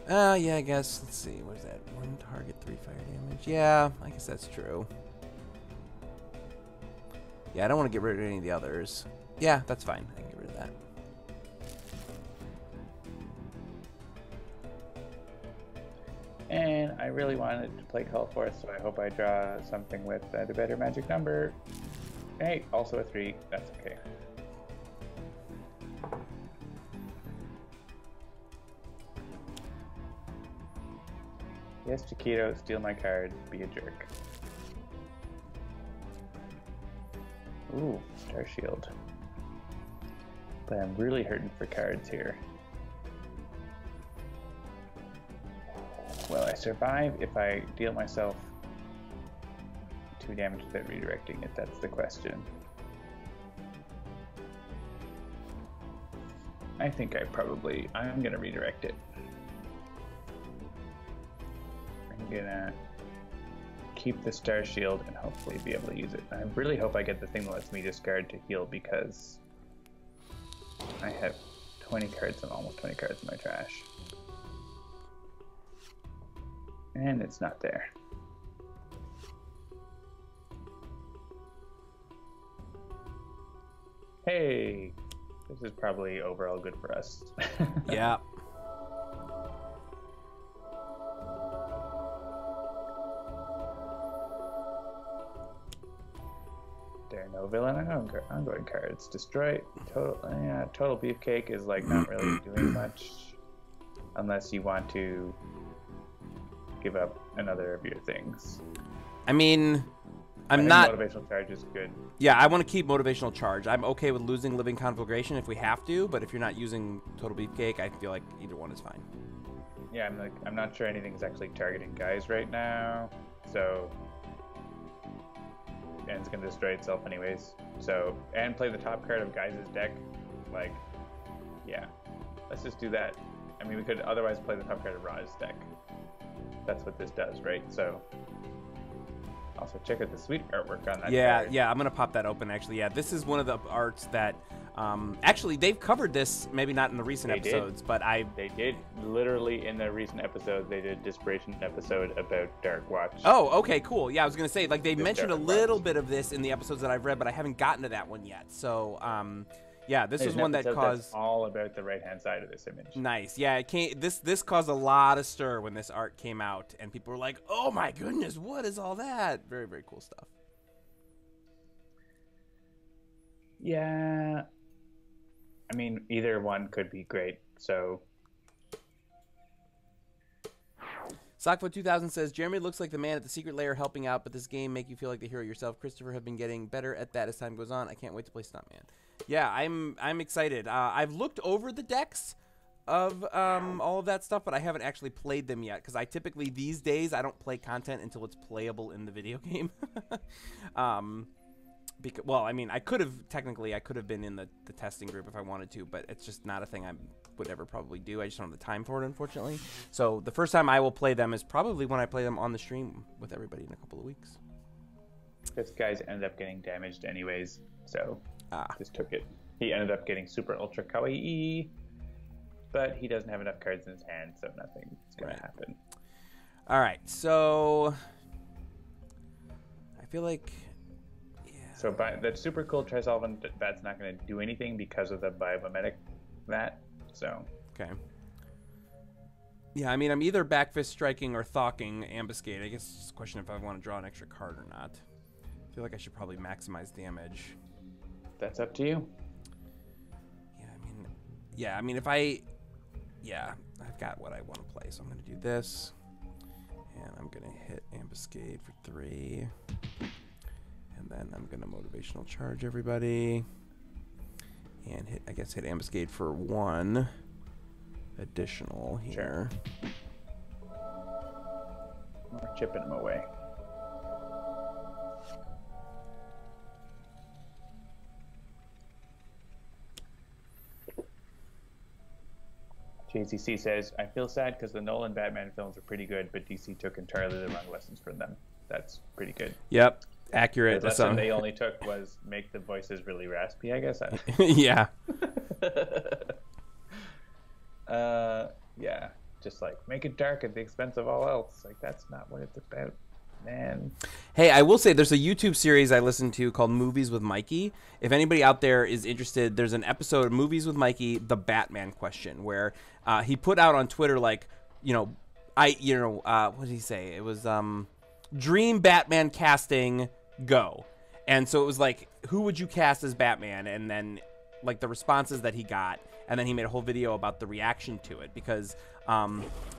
Yeah, I guess. Let's see. What is that? 1 target, 3 fire damage. Yeah, I guess that's true. Yeah, I don't want to get rid of any of the others. Yeah, that's fine. I can get rid of that. And I really wanted to play Call Force, so I hope I draw something with the better magic number. Hey, also a 3. That's okay. Yes, Chiquito, steal my card. Be a jerk. Ooh, Star Shield. But I'm really hurting for cards here. Will I survive if I deal myself 2 damage without redirecting it? That's the question. I think I'm gonna redirect it. I'm gonna keep the Star Shield and hopefully be able to use it. I really hope I get the thing that lets me discard to heal, because I have 20 cards and almost 20 cards in my trash. And it's not there. Hey, this is probably overall good for us. Yeah. There are no villain ongoing cards. Destroy total beefcake is like not really doing much unless you want to give up another of your things. I mean, I think motivational charge is good. Yeah, I want to keep motivational charge. I'm okay with losing living conflagration if we have to, but if you're not using total beefcake, I feel like either one is fine. Yeah, I'm not sure anything's actually targeting Guise right now, so and it's gonna destroy itself anyways. So, and play the top card of Guise's deck. Like, yeah, let's just do that. I mean, we could otherwise play the top card of Ra's deck. That's what this does, right? So, also check out the sweet artwork on that card. Yeah, I'm gonna pop that open actually. Yeah, this is one of the arts that actually they've covered this, maybe not in the recent episodes, but they did literally in the recent episode. They did a Desperation episode about Dark Watch. Oh, okay, cool. Yeah, I was gonna say, like, they mentioned a little bit of this in the episodes that I've read, but I haven't gotten to that one yet. So yeah, this is one that caused that's all about the right hand side of this image. Nice. Yeah, it came, this caused a lot of stir when this art came out, and people were like, "Oh my goodness, what is all that?" Very, very cool stuff. Yeah, I mean, either one could be great. So, Sockfoot 2000 says, Jeremy looks like the man at the secret lair helping out, but this game make you feel like the hero yourself. Christopher have been getting better at that as time goes on. I can't wait to play Stuntman. Yeah, I'm excited. I've looked over the decks of all of that stuff, but I haven't actually played them yet, because I typically these days I don't play content until it's playable in the video game. Because, well, I mean, I could have been in the testing group if I wanted to, but it's just not a thing I would ever probably do. I just don't have the time for it, unfortunately. So the first time I will play them is probably when I play them on the stream with everybody in a couple of weeks. This guy's ended up getting damaged anyways, so just took it. He ended up getting super ultra kawaii, but he doesn't have enough cards in his hand, so nothing's going to happen. All right, so I feel like... So that super cool Trisolvent, that's not going to do anything because of the biomimetic so. Okay. Yeah, I mean, I'm either backfist striking or thocking Ambuscade. I guess it's just a question if I want to draw an extra card or not. I feel like I should probably maximize damage. That's up to you. Yeah, I mean, if I've got what I want to play, so I'm going to do this. And I'm going to hit Ambuscade for 3. And then I'm going to motivational charge everybody. And hit Ambuscade for 1 additional here. Sure. We're chipping them away. JCC says, I feel sad because the Nolan Batman films are pretty good, but DC took entirely the wrong lessons from them. That's pretty good. Yep. Accurate. The lesson they only took was make the voices really raspy, I guess. Yeah. Yeah. Just like make it dark at the expense of all else. Like that's not what it's about, man. Hey, I will say there's a YouTube series I listened to called Movies with Mikey. If anybody out there is interested, there's an episode of Movies with Mikey, the Batman question, where he put out on Twitter, like, you know, what did he say? It was Dream Batman casting go. And so it was like, who would you cast as Batman? And then like the responses that he got, and then he made a whole video about the reaction to it, because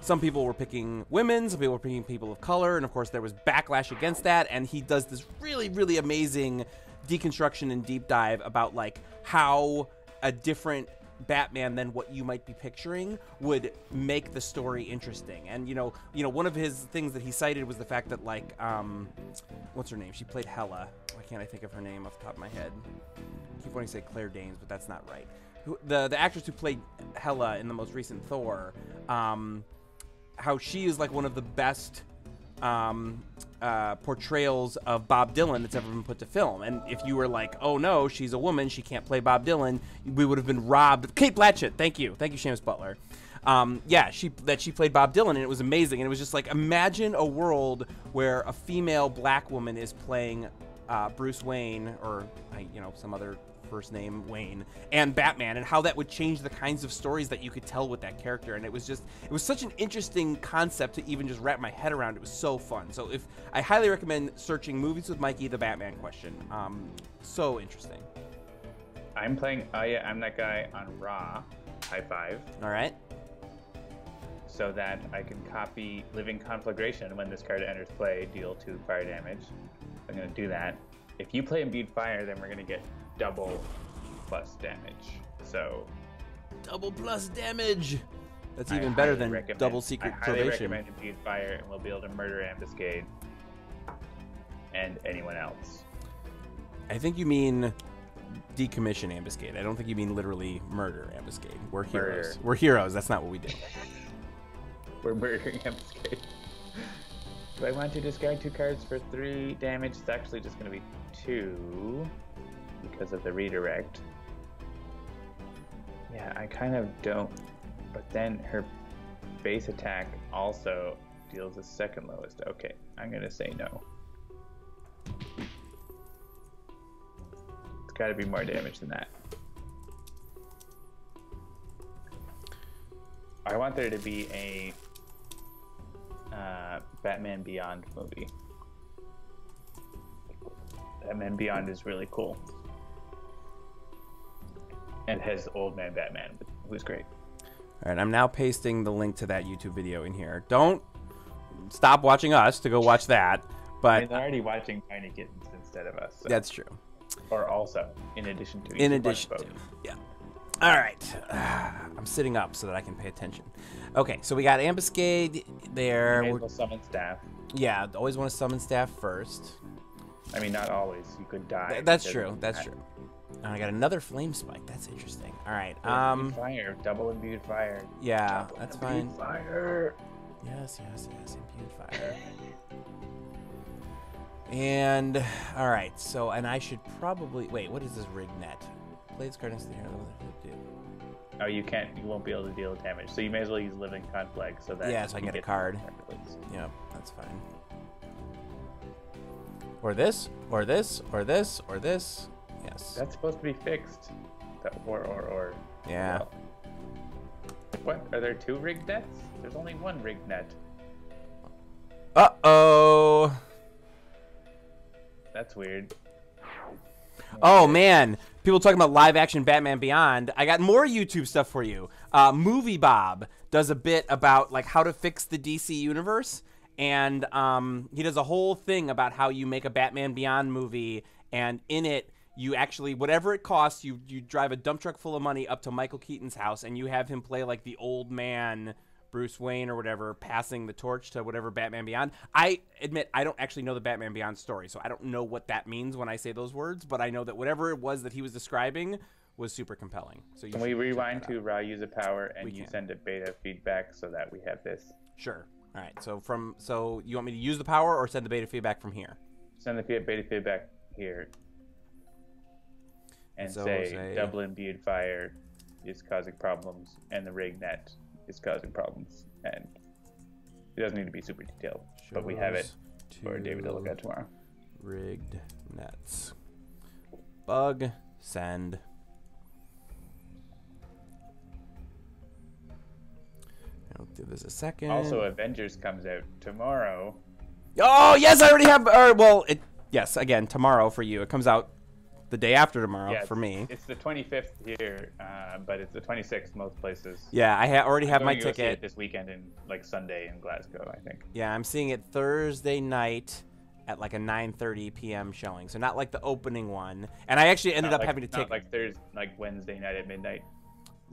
some people were picking women, some people were picking people of color, and of course there was backlash against that. And he does this really, really amazing deconstruction and deep dive about like how a different Batman than what you might be picturing would make the story interesting. And you know, one of his things that he cited was the fact that like what's her name? She played Hela. Why can't I think of her name off the top of my head? I keep wanting to say Claire Danes, but that's not right. The actress who played Hela in the most recent Thor, how she is like one of the best portrayals of Bob Dylan that's ever been put to film. And if you were like, oh no, she's a woman, she can't play Bob Dylan, we would have been robbed. Kate Blanchett, thank you, Seamus Butler. Yeah, she played Bob Dylan, and it was amazing. And it was just like, imagine a world where a female black woman is playing Bruce Wayne, or some other first name Wayne, and Batman, and how that would change the kinds of stories that you could tell with that character. And it was such an interesting concept to even just wrap my head around. It was so fun. So I highly recommend searching Movies with Mikey, the Batman question. So interesting. I'm playing I'm that guy on Raw. High five. All right. So that I can copy Living Conflagration when this card enters play, deal 2 fire damage. I'm going to do that. If you play Imbued Fire, then we're going to get double plus damage. So double plus damage. That's even better than double secret probation. I highly probation. recommend Imbued Fire, and we'll be able to murder Ambuscade and anyone else. I think you mean decommission Ambuscade. I don't think you mean literally murder Ambuscade. We're heroes. Murder. We're heroes. That's not what we do. We're murdering Ambuscade. Do I want to discard 2 cards for 3 damage? It's actually just going to be 2 because of the redirect. Yeah, I kind of don't. But then her base attack also deals the second lowest. Okay, I'm going to say no. It's got to be more damage than that. I want there to be a Batman Beyond movie. Batman Beyond is really cool. And has Old Man Batman, who's great. All right, I'm now pasting the link to that YouTube video in here. Don't stop watching us to go watch that. But I mean, they're already watching Tiny Kittens instead of us. So. That's true. Or also, in addition to. In addition to, yeah. All right. I'm sitting up so that I can pay attention. Okay, so we got Ambuscade there. You may as well summon staff. Yeah, always want to summon staff first. I mean, not always. You could die. That's true. That's true. And I got another flame spike. That's interesting. All right. Fire. Double imbued fire. Yeah, Double that's imbued fine. Fire. Yes. Imbued fire. And all right. So, and I should probably wait. What is this rig net? Play this card next to the hero. Oh, you can't. You won't be able to deal damage. So you may as well use Living Conflict so that. Yeah, so I can get a card. Yeah, that's fine. Or this, or this, or this, or this. Yes. That's supposed to be fixed. That or. Yeah. Well. What? Are there 2 rigged nets? There's only 1 rigged net. Uh-oh. That's weird. Oh, man. People talking about live action Batman Beyond. I got more YouTube stuff for you. Movie Bob does a bit about like how to fix the DC universe. And he does a whole thing about how you make a Batman Beyond movie. And in it, you actually, whatever it costs, you drive a dump truck full of money up to Michael Keaton's house. And you have him play like the old man Bruce Wayne or whatever, passing the torch to whatever Batman Beyond. I admit I don't actually know the Batman Beyond story, so I don't know what that means when I say those words, but I know that whatever it was that he was describing was super compelling. So can we rewind to raw use of power and you send a beta feedback so that we have this? Sure. All right. So you want me to use the power or send the beta feedback from here? Send the beta feedback here. And so say double imbued fire is causing problems and the rig net is causing problems, and it doesn't need to be super detailed, but we have it for David to look at tomorrow. Rigged nets. Bug. Send. Give this a second. Also, Avengers comes out tomorrow. Oh yes, I already have. Yes, again tomorrow for you. It comes out the day after tomorrow for me. It's the 25th here, but it's the 26th most places. Yeah, I already have my I'm going to go see ticket it this weekend in like Sunday in Glasgow, I think. Yeah, I'm seeing it Thursday night at like a 9:30 p.m. showing, so not like the opening one. And I actually ended up having to take like Wednesday night at midnight.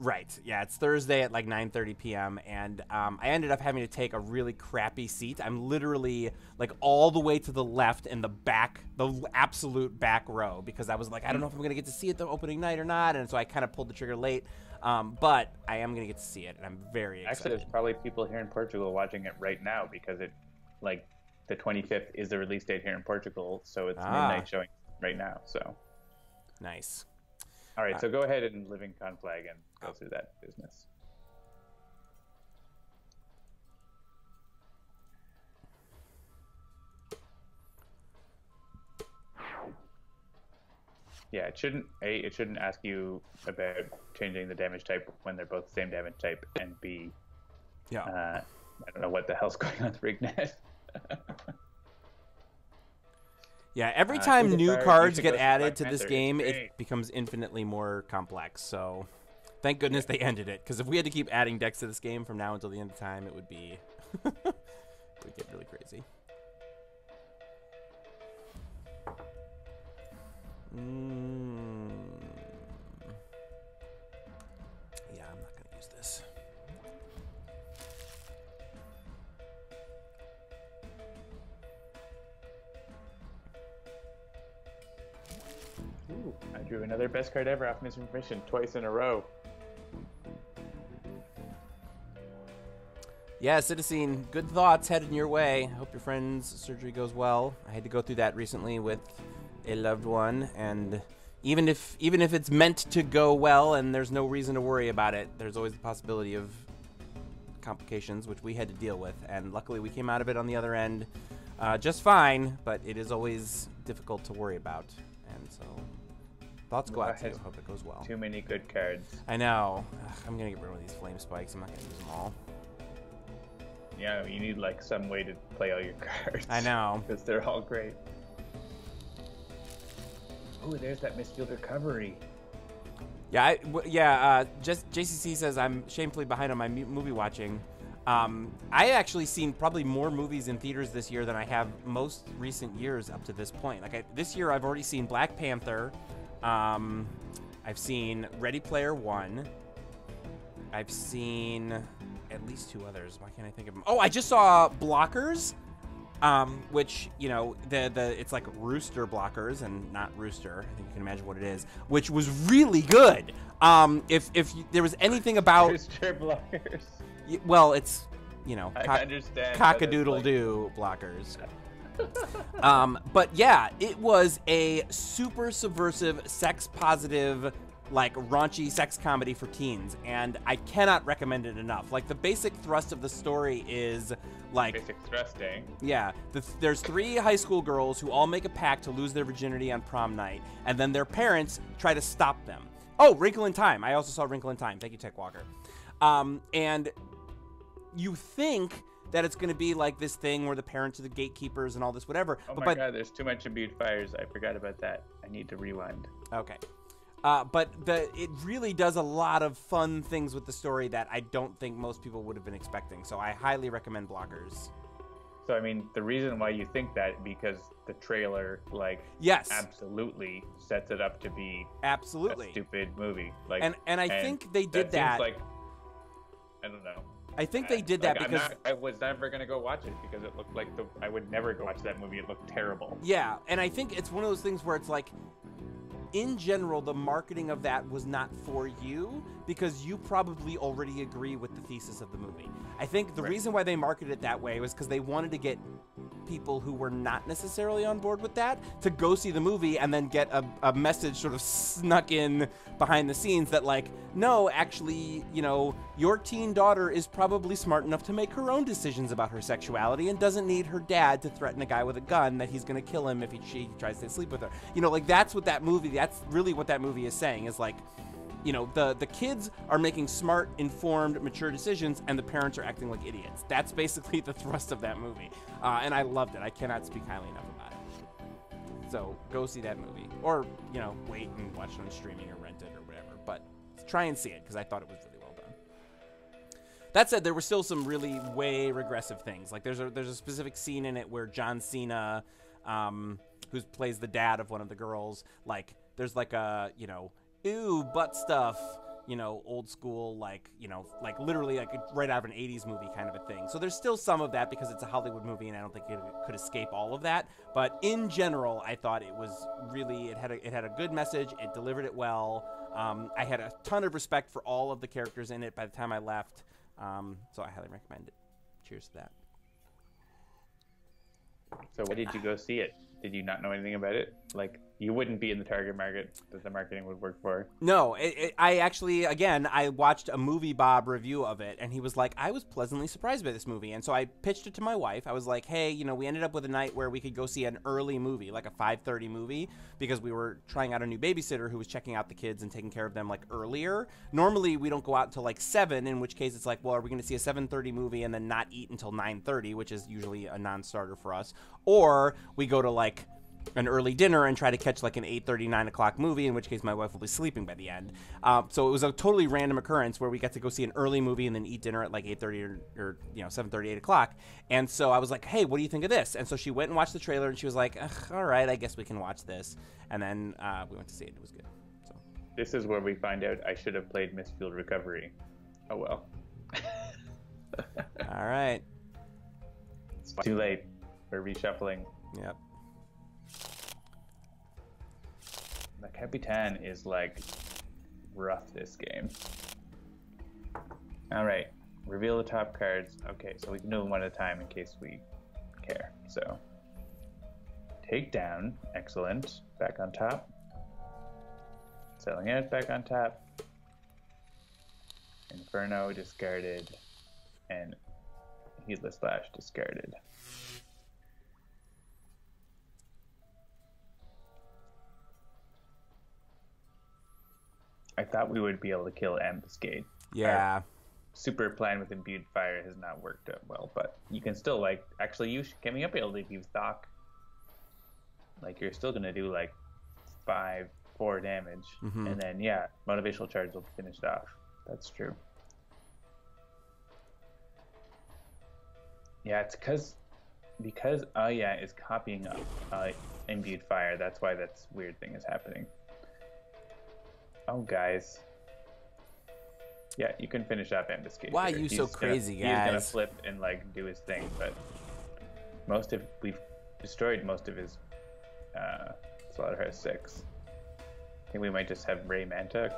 Right. Yeah, it's Thursday at like 9:30 p.m. and I ended up having to take a really crappy seat. I'm literally like all the way to the left in the back, the absolute back row, because I was like, I don't know if I'm gonna get to see it the opening night or not, and so I kind of pulled the trigger late. But I am gonna get to see it, and I'm very excited. Actually, there's probably people here in Portugal watching it right now because it, like, the 25th is the release date here in Portugal, so it's midnight showing right now. So nice. All right, so go ahead and live in Conflag and go through that business. Yeah, it shouldn't ask you about changing the damage type when they're both the same damage type, and B, I don't know what the hell's going on with Rignet. Yeah, every time new cards get added to this game, it becomes infinitely more complex. So, thank goodness they ended it. Because if we had to keep adding decks to this game from now until the end of time, it would be it would get really crazy. Yeah, I'm not gonna use this. Ooh, I drew another best card ever off Misinformation twice in a row. Yeah, Citizen, good thoughts headed your way. Hope your friend's surgery goes well. I had to go through that recently with a loved one, and even if it's meant to go well and there's no reason to worry about it, there's always the possibility of complications, which we had to deal with, and luckily we came out of it on the other end just fine, but it is always difficult to worry about, and so thoughts go out to you. Hope it goes well. Too many good cards. I know. Ugh, I'm gonna get rid of these flame spikes. I'm not gonna use them all. Yeah, you need like some way to play all your cards. I know. Because they're all great. Oh, there's that Mistfield recovery. Yeah, JCC says I'm shamefully behind on my movie watching. I actually seen probably more movies in theaters this year than I have most recent years up to this point. Like this year, I've already seen Black Panther. I've seen Ready Player One. I've seen at least two others. Why can't I think of them? Oh, I just saw Blockers, which, you know, it's like Rooster Blockers and not Rooster. I think you can imagine what it is, which was really good. If there was anything about Rooster Blockers. Well, it's, you know, I understand. Cock-a-doodle-doo Blockers. But yeah, it was a super subversive, sex-positive, like raunchy sex comedy for teens, and I cannot recommend it enough. Like the basic thrust of the story is like basic thrusting. Yeah, there's 3 high school girls who all make a pact to lose their virginity on prom night, and then their parents try to stop them. Oh, Wrinkle in Time. I also saw Wrinkle in Time. Thank you, Tech Walker. And you think that it's going to be like this thing where the parents are the gatekeepers and all this whatever. Oh my god, there's too much imbued fires. I forgot about that. I need to rewind. Okay. But it really does a lot of fun things with the story that I don't think most people would have been expecting. So I highly recommend Blockers. So, I mean, the reason why you think that, because the trailer, like, yes, absolutely sets it up to be absolutely a stupid movie. Like, and I think they did that. Like, I don't know. I think they did that because I was never gonna go watch it because it looked like I would never go watch that movie. It looked terrible. Yeah, and I think it's one of those things where it's like, in general, the marketing of that was not for you because you probably already agree with the thesis of the movie. I think the reason why they marketed it that way was because they wanted to get people who were not necessarily on board with that to go see the movie and then get a message sort of snuck in behind the scenes that, like, no, actually, you know, your teen daughter is probably smart enough to make her own decisions about her sexuality and doesn't need her dad to threaten a guy with a gun that he's going to kill him if she tries to sleep with her. You know, like, that's really what that movie is saying, is like, you know, the kids are making smart, informed, mature decisions, and the parents are acting like idiots. That's basically the thrust of that movie, and I loved it. I cannot speak highly enough about it. So go see that movie, or you know, wait and watch it on streaming or rent it or whatever. But try and see it because I thought it was really well done. That said, there were still some really way regressive things. Like there's a specific scene in it where John Cena, who plays the dad of one of the girls, like there's like a, you know, ew, butt stuff, you know, old school, like, you know, like literally like right out of an 80s movie kind of a thing. So there's still some of that because it's a Hollywood movie and I don't think it could escape all of that. But in general, I thought it was really, it had a good message. It delivered it well. I had a ton of respect for all of the characters in it by the time I left. So I highly recommend it. Cheers to that. So why did you go see it? Did you not know anything about it? Like, you wouldn't be in the target market that the marketing would work for. No, I actually, again, I watched a Movie Bob review of it, and he was like, I was pleasantly surprised by this movie. And so I pitched it to my wife. I was like, hey, you know, we ended up with a night where we could go see an early movie, like a 5:30 movie, because we were trying out a new babysitter who was checking out the kids and taking care of them, like, earlier. Normally, we don't go out until, like, 7, in which case it's like, well, are we going to see a 7:30 movie and then not eat until 9:30, which is usually a non-starter for us? Or we go to, like, an early dinner and try to catch like an 8:30, 9 o'clock movie, in which case my wife will be sleeping by the end. So it was a totally random occurrence where we got to go see an early movie and then eat dinner at like 8:30 or you know, 7:30, 8 o'clock. And so I was like, hey, what do you think of this? And so she went and watched the trailer and she was like, all right, I guess we can watch this. And then we went to see it. It was good. So this is where we find out I should have played Mistfield Recovery. Oh well. All right. It's too late. We're reshuffling. Yep. The Capitan is like rough this game. All right, reveal the top cards. Okay, so we can do them one at a time in case we care. So, take down, excellent. Back on top. Selling out, back on top. Inferno discarded, and Heedless Slash discarded. I thought we would be able to kill Ambuscade. Yeah. Our super plan with Imbued Fire has not worked out well, but you can still, like, actually use, can we be able to use Thok? Like, you're still going to do, like, 4 damage. Mm-hmm. And then, yeah, Motivational Charge will finish it off. That's true. Yeah, it's because Aya is copying Imbued Fire. That's why that weird thing is happening. Oh, guys. Yeah, you can finish up Ambuscade. Why are you so crazy, guys? He's gonna flip and like do his thing, but we've destroyed most of his Slaughterhouse 6. I think we might just have Ray Manta.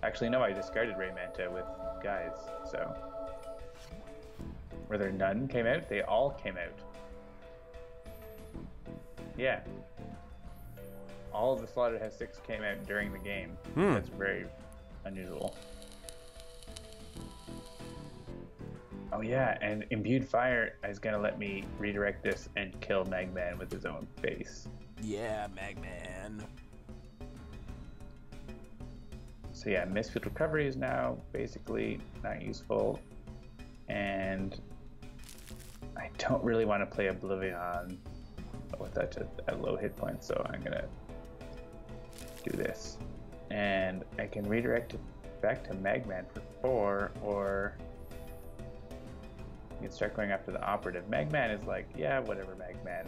Actually, no, I discarded Ray Manta with Guise, so. Were there none came out? They all came out. Yeah. All of the Slaughterhouse 6 came out during the game. That's very unusual. Oh yeah, and Imbued Fire is going to let me redirect this and kill Magman with his own face. Yeah, Magman. So yeah, Mistfield Recovery is now basically not useful. And I don't really want to play Oblivion with that at low hit points, so I'm going to do this, and I can redirect it back to Magman for 4, or you can start going after the Operative. Magman is like, yeah, whatever, Magman.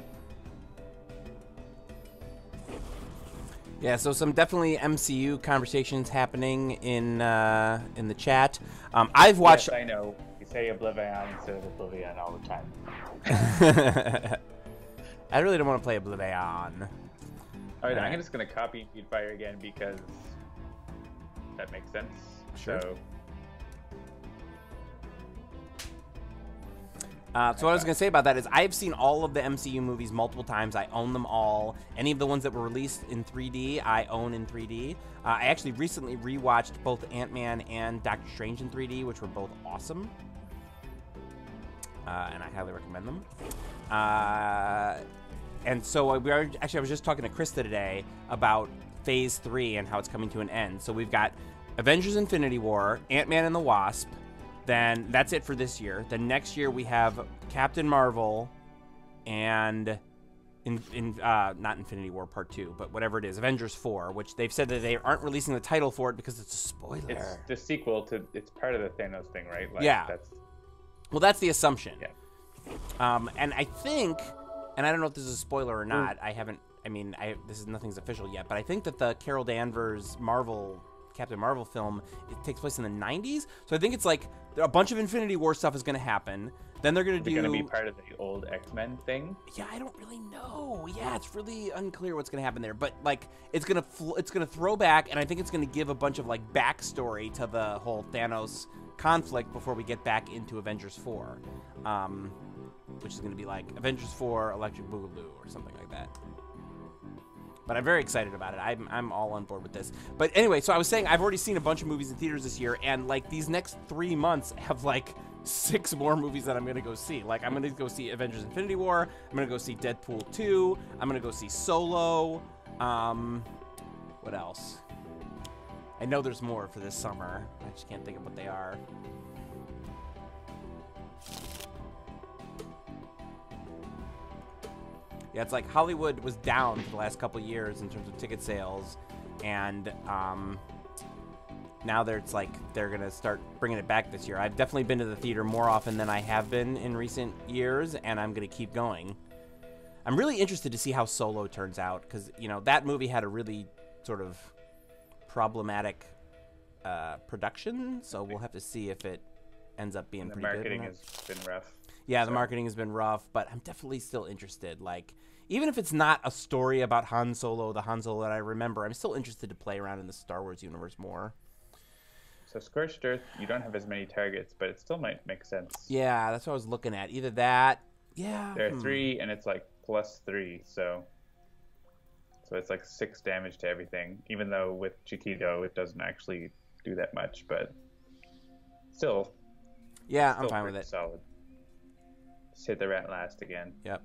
Yeah, so some definitely MCU conversations happening in the chat. I've watched. Yes, I know. You say Oblivion instead of Oblivion all the time. I really don't want to play Oblivion. Alright, I'm just going to copy Imbued Fire again because that makes sense. Sure. So what I was going to say about that is I've seen all of the MCU movies multiple times. I own them all. Any of the ones that were released in 3D, I own in 3D. I actually recently rewatched both Ant-Man and Doctor Strange in 3D, which were both awesome. And I highly recommend them. And so I was just talking to Krista today about Phase 3 and how it's coming to an end. So we've got Avengers Infinity War, Ant-Man and the Wasp, then that's it for this year. Then next year we have Captain Marvel and not Infinity War Part 2, but whatever it is, Avengers 4, which they've said that they aren't releasing the title for it because it's a spoiler. It's the sequel to, it's part of the Thanos thing, right? Like, yeah. Well, that's the assumption. Yeah. And I think, and I don't know if this is a spoiler or not, nothing's official yet, but I think that the Carol Danvers Captain Marvel film, it takes place in the 90s. So I think it's like a bunch of Infinity War stuff is going to happen. Then they're going to going to be part of the old X-Men thing. Yeah, I don't really know. Yeah, it's really unclear what's going to happen there. But like, it's going to throw back, and I think it's going to give a bunch of like backstory to the whole Thanos conflict before we get back into Avengers 4, which is going to be like Avengers 4 Electric Boogaloo or something like that. But I'm very excited about it. I'm all on board with this. But anyway, so I was saying I've already seen a bunch of movies in theaters this year, and like these next 3 months have like 6 more movies that I'm gonna go see. Like I'm gonna go see Avengers Infinity War. I'm gonna go see Deadpool 2. I'm gonna go see Solo. What else? I know there's more for this summer. I just can't think of what they are. Yeah, it's like Hollywood was down for the last couple of years in terms of ticket sales, and now they're gonna start bringing it back this year. I've definitely been to the theater more often than I have been in recent years, and I'm gonna keep going. I'm really interested to see how Solo turns out, because that movie had a really sort of problematic production, so we'll have to see if it ends up being pretty good. The marketing has been rough. Yeah, the marketing has been rough, but I'm definitely still interested. Like, even if it's not a story about Han Solo, the Han Solo that I remember, I'm still interested to play around in the Star Wars universe more. So Scorched Earth, you don't have as many targets, but it still might make sense. Yeah, that's what I was looking at. Either that, yeah. There are 3, and it's like +3, so it's like 6 damage to everything. Even though with Chiquito, it doesn't actually do that much, but still. Yeah, I'm fine with it. Solid. Just hit the rat last again. Yep.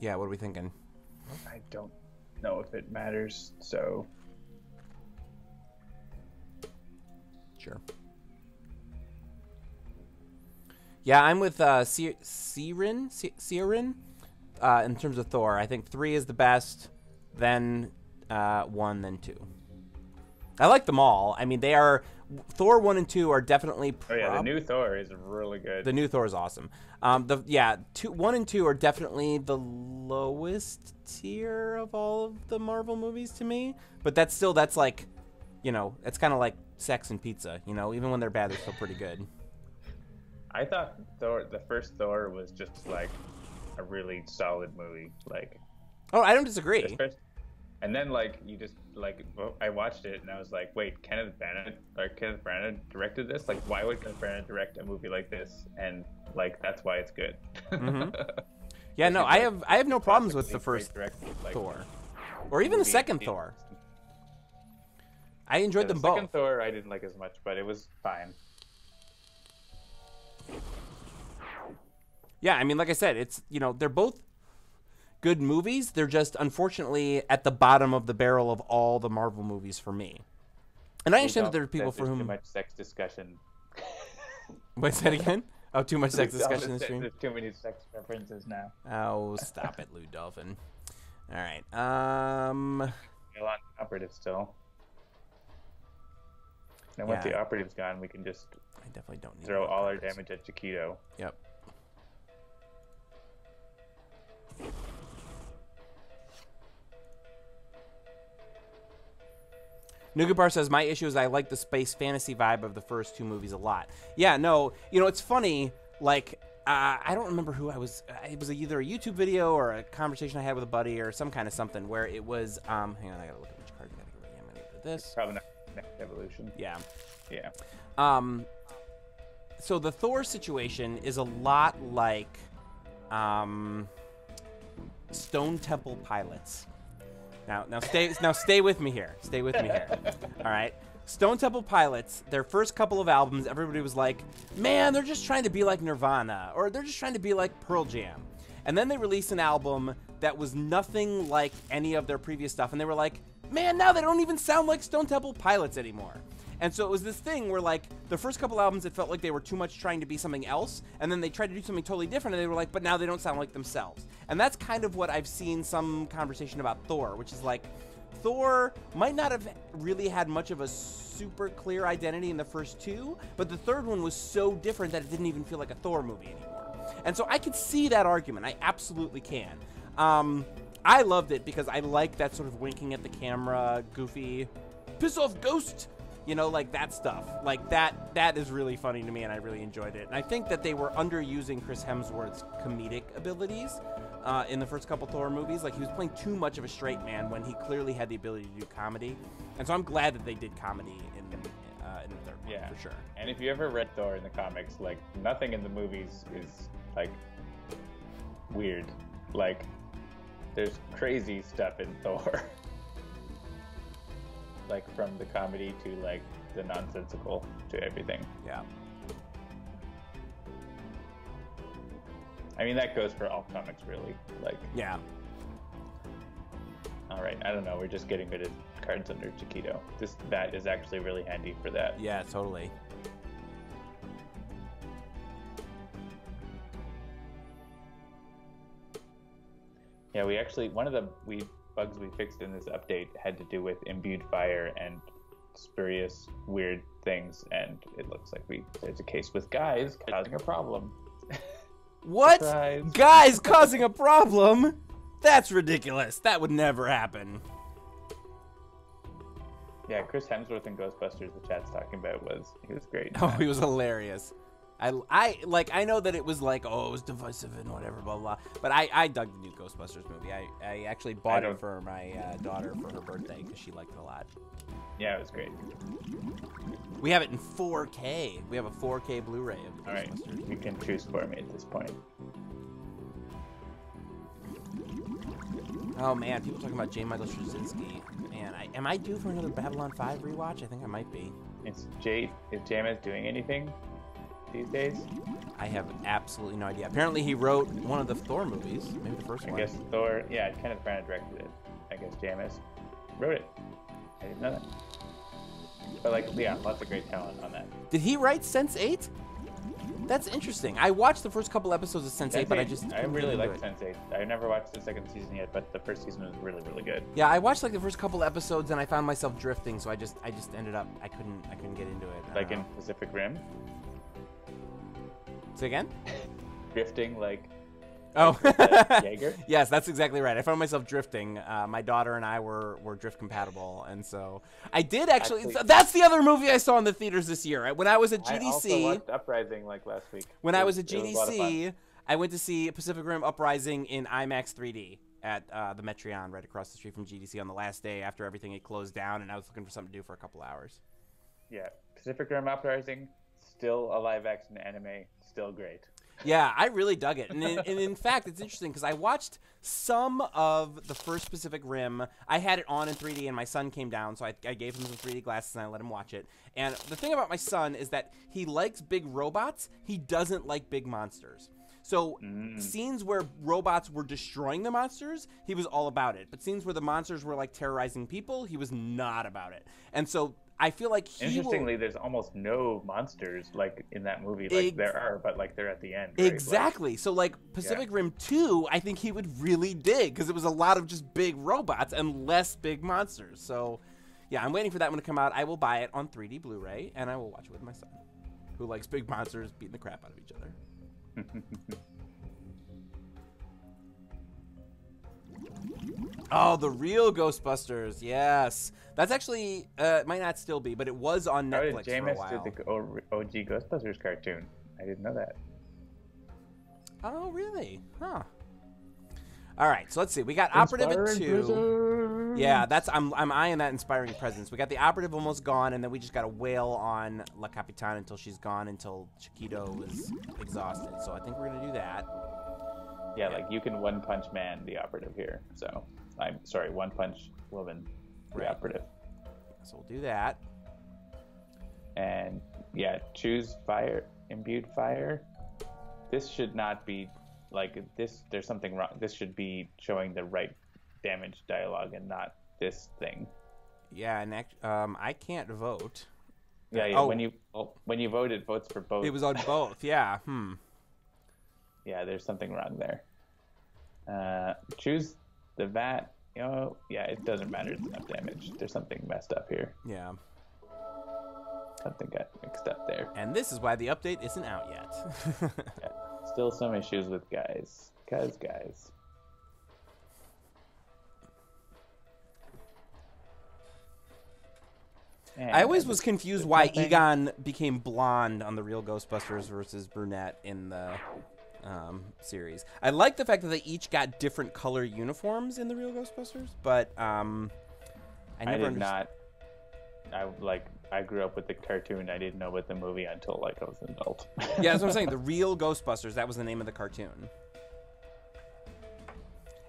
Yeah, what are we thinking? I don't know if it matters, so... Sure. Yeah, I'm with Siren in terms of Thor. I think 3 is the best, then 1, then 2. I like them all. I mean, they are... Thor 1 and 2 are definitely... Oh, yeah, the new Thor is really good. The new Thor is awesome. 1 and 2 are definitely the lowest tier of all of the Marvel movies to me. But that's like, it's kind of like sex and pizza. Even when they're bad, they're still pretty good. I thought the first Thor was just like a really solid movie. Like, oh, I don't disagree. And then I watched it and I was like, wait, Kenneth Branagh directed this? Like, why would Kenneth Branagh direct a movie like this? And like, that's why it's good. Mm-hmm. Yeah, no, I have no problems with the first Thor, or even the second Thor. I enjoyed them both. The second Thor I didn't like as much, but it was fine. Yeah, I mean, like I said, it's they're both good movies. They're just unfortunately at the bottom of the barrel of all the Marvel movies for me. And I understand that there are people for whom too much sex discussion. Wait, say it again. Oh, too much sex discussion in the stream. There's too many sex references now. Oh, stop it, Lou Dolphin. All right. Still on Operative still. And once the Operative's gone, we can just I definitely don't need throw all our damage at Chiquito. Yep. Nugabar says, my issue is I like the space fantasy vibe of the first 2 movies a lot. Yeah, no, it's funny, like, I don't remember who it was either a YouTube video or a conversation I had with a buddy or some kind of something where it was, hang on, I gotta look at which card I gotta get ready. I'm gonna get this. Probably not Next Evolution. Yeah. Yeah. So the Thor situation is a lot like, Stone Temple Pilots. Now stay with me here. Stay with me here. All right. Stone Temple Pilots, their first couple of albums, everybody was like, man, they're just trying to be like Nirvana, or they're just trying to be like Pearl Jam. And then they released an album that was nothing like any of their previous stuff, and they were like, man, now they don't even sound like Stone Temple Pilots anymore. And so it was this thing where, like, the first couple albums, it felt like they were too much trying to be something else, and then they tried to do something totally different, and they were like, but now they don't sound like themselves. And that's kind of what I've seen some conversation about Thor, which is like, Thor might not have really had much of a super clear identity in the first two, but the third one was so different that it didn't even feel like a Thor movie anymore. And so I could see that argument. I absolutely can. I loved it because I like that sort of winking at the camera, goofy, piss off ghost, you know, like that stuff. Like that is really funny to me, and I really enjoyed it. And I think that they were underusing Chris Hemsworth's comedic abilities in the first couple Thor movies. Like, he was playing too much of a straight man when he clearly had the ability to do comedy. And so I'm glad that they did comedy in the third one, for sure. And if you ever read Thor in the comics, like, nothing in the movies is, like, weird. Like, there's crazy stuff in Thor. Like, from the comedy to, like, the nonsensical to everything. Yeah. I mean, that goes for all comics, really. Like, yeah. All right, I don't know. We're just getting rid of cards under Chiquito. That is actually really handy for that. Yeah, totally. Yeah, we actually, one of the bugs we fixed in this update had to do with imbued fire and spurious weird things, and it looks like there's a case with Guise causing a problem. What? Surprise. Guys causing a problem? That's ridiculous. That would never happen. Yeah, Chris Hemsworth in Ghostbusters, the chat's talking about, he was great. Oh, he was hilarious. I know that it was like, oh, it was divisive and whatever, blah, blah. But I dug the new Ghostbusters movie. I actually bought it for my daughter for her birthday because she liked it a lot. Yeah, it was great. We have it in 4K. We have a 4K Blu-ray of the Ghostbusters. All right, you can choose for me at this point. Oh man, people talking about J. Michael Straczynski. Man, am I due for another Babylon 5 rewatch? I think I might be. Is JMS doing anything these days? I have absolutely no idea. Apparently he wrote one of the Thor movies, maybe the first one. I guess Thor, yeah, Kenneth Branagh directed it. I guess JMS wrote it. I didn't know that. But, like, yeah, lots of great talent on that. Did he write Sense8? That's interesting. I watched the first couple episodes of Sense8, but I really liked Sense8. I never watched the second season yet, but the first season was really, really good. Yeah, I watched like the first couple episodes and I found myself drifting, so I just ended up I couldn't get into it. Like in Pacific Rim? Say again? Drifting like Oh, Jaeger? Yes, that's exactly right. I found myself drifting. My daughter and I were drift compatible, and so I did actually. That's the other movie I saw in the theaters this year. When I was at GDC, I also watched Uprising like last week. When I was at GDC, I went to see Pacific Rim Uprising in IMAX 3D at the Metreon right across the street from GDC on the last day after everything had closed down, and I was looking for something to do for a couple hours. Yeah, Pacific Rim Uprising, still a live-action anime, still great. Yeah, I really dug it. And in fact, it's interesting because I watched some of the first Pacific Rim. I had it on in 3D, and my son came down, so I gave him some 3D glasses, and I let him watch it. And the thing about my son is that he likes big robots. He doesn't like big monsters. So scenes where robots were destroying the monsters, he was all about it. But scenes where the monsters were, like, terrorizing people, he was not about it. And so I feel like Interestingly, there's almost no monsters like in that movie. Like there are, but like they're at the end. Right? Exactly. Like, so like Pacific Rim 2, I think he would really dig because it was a lot of just big robots and less big monsters. So yeah, I'm waiting for that one to come out. I will buy it on 3D Blu-ray and I will watch it with my son, who likes big monsters beating the crap out of each other. Oh, the real Ghostbusters, yes. That's actually, might not still be, but it was on Netflix for a while. Jameis did the OG Ghostbusters cartoon. I didn't know that. Oh, really? Huh. All right, so let's see. We got Operative at 2. Yeah, I'm eyeing that Inspiring Presence. We got the Operative almost gone, and then we just got a wail on La Capitan until she's gone, until Chiquito is exhausted. So I think we're going to do that. Yeah, like you can One Punch Man the Operative here. So, I'm sorry, One Punch Woman the Operative. So we'll do that. And yeah, choose fire, imbued fire. This should not be like this. There's something wrong. This should be showing the right damage dialogue and not this thing. Yeah, and I can't vote. Yeah, yeah. Oh. When you vote, it votes for both. It was on both. Yeah. Yeah, there's something wrong there. Choose the VAT. Oh, yeah, it doesn't matter. It's enough damage. There's something messed up here. Yeah. Something got mixed up there. And this is why the update isn't out yet. Yeah. Still some issues with Guise. Guys. And I always was confused why Egon became blonde on the real Ghostbusters versus brunette in the series. I like the fact that they each got different color uniforms in the real Ghostbusters, but I did not. I grew up with the cartoon. I didn't know about the movie until like I was an adult. Yeah, that's what I'm saying. The real Ghostbusters, that was the name of the cartoon.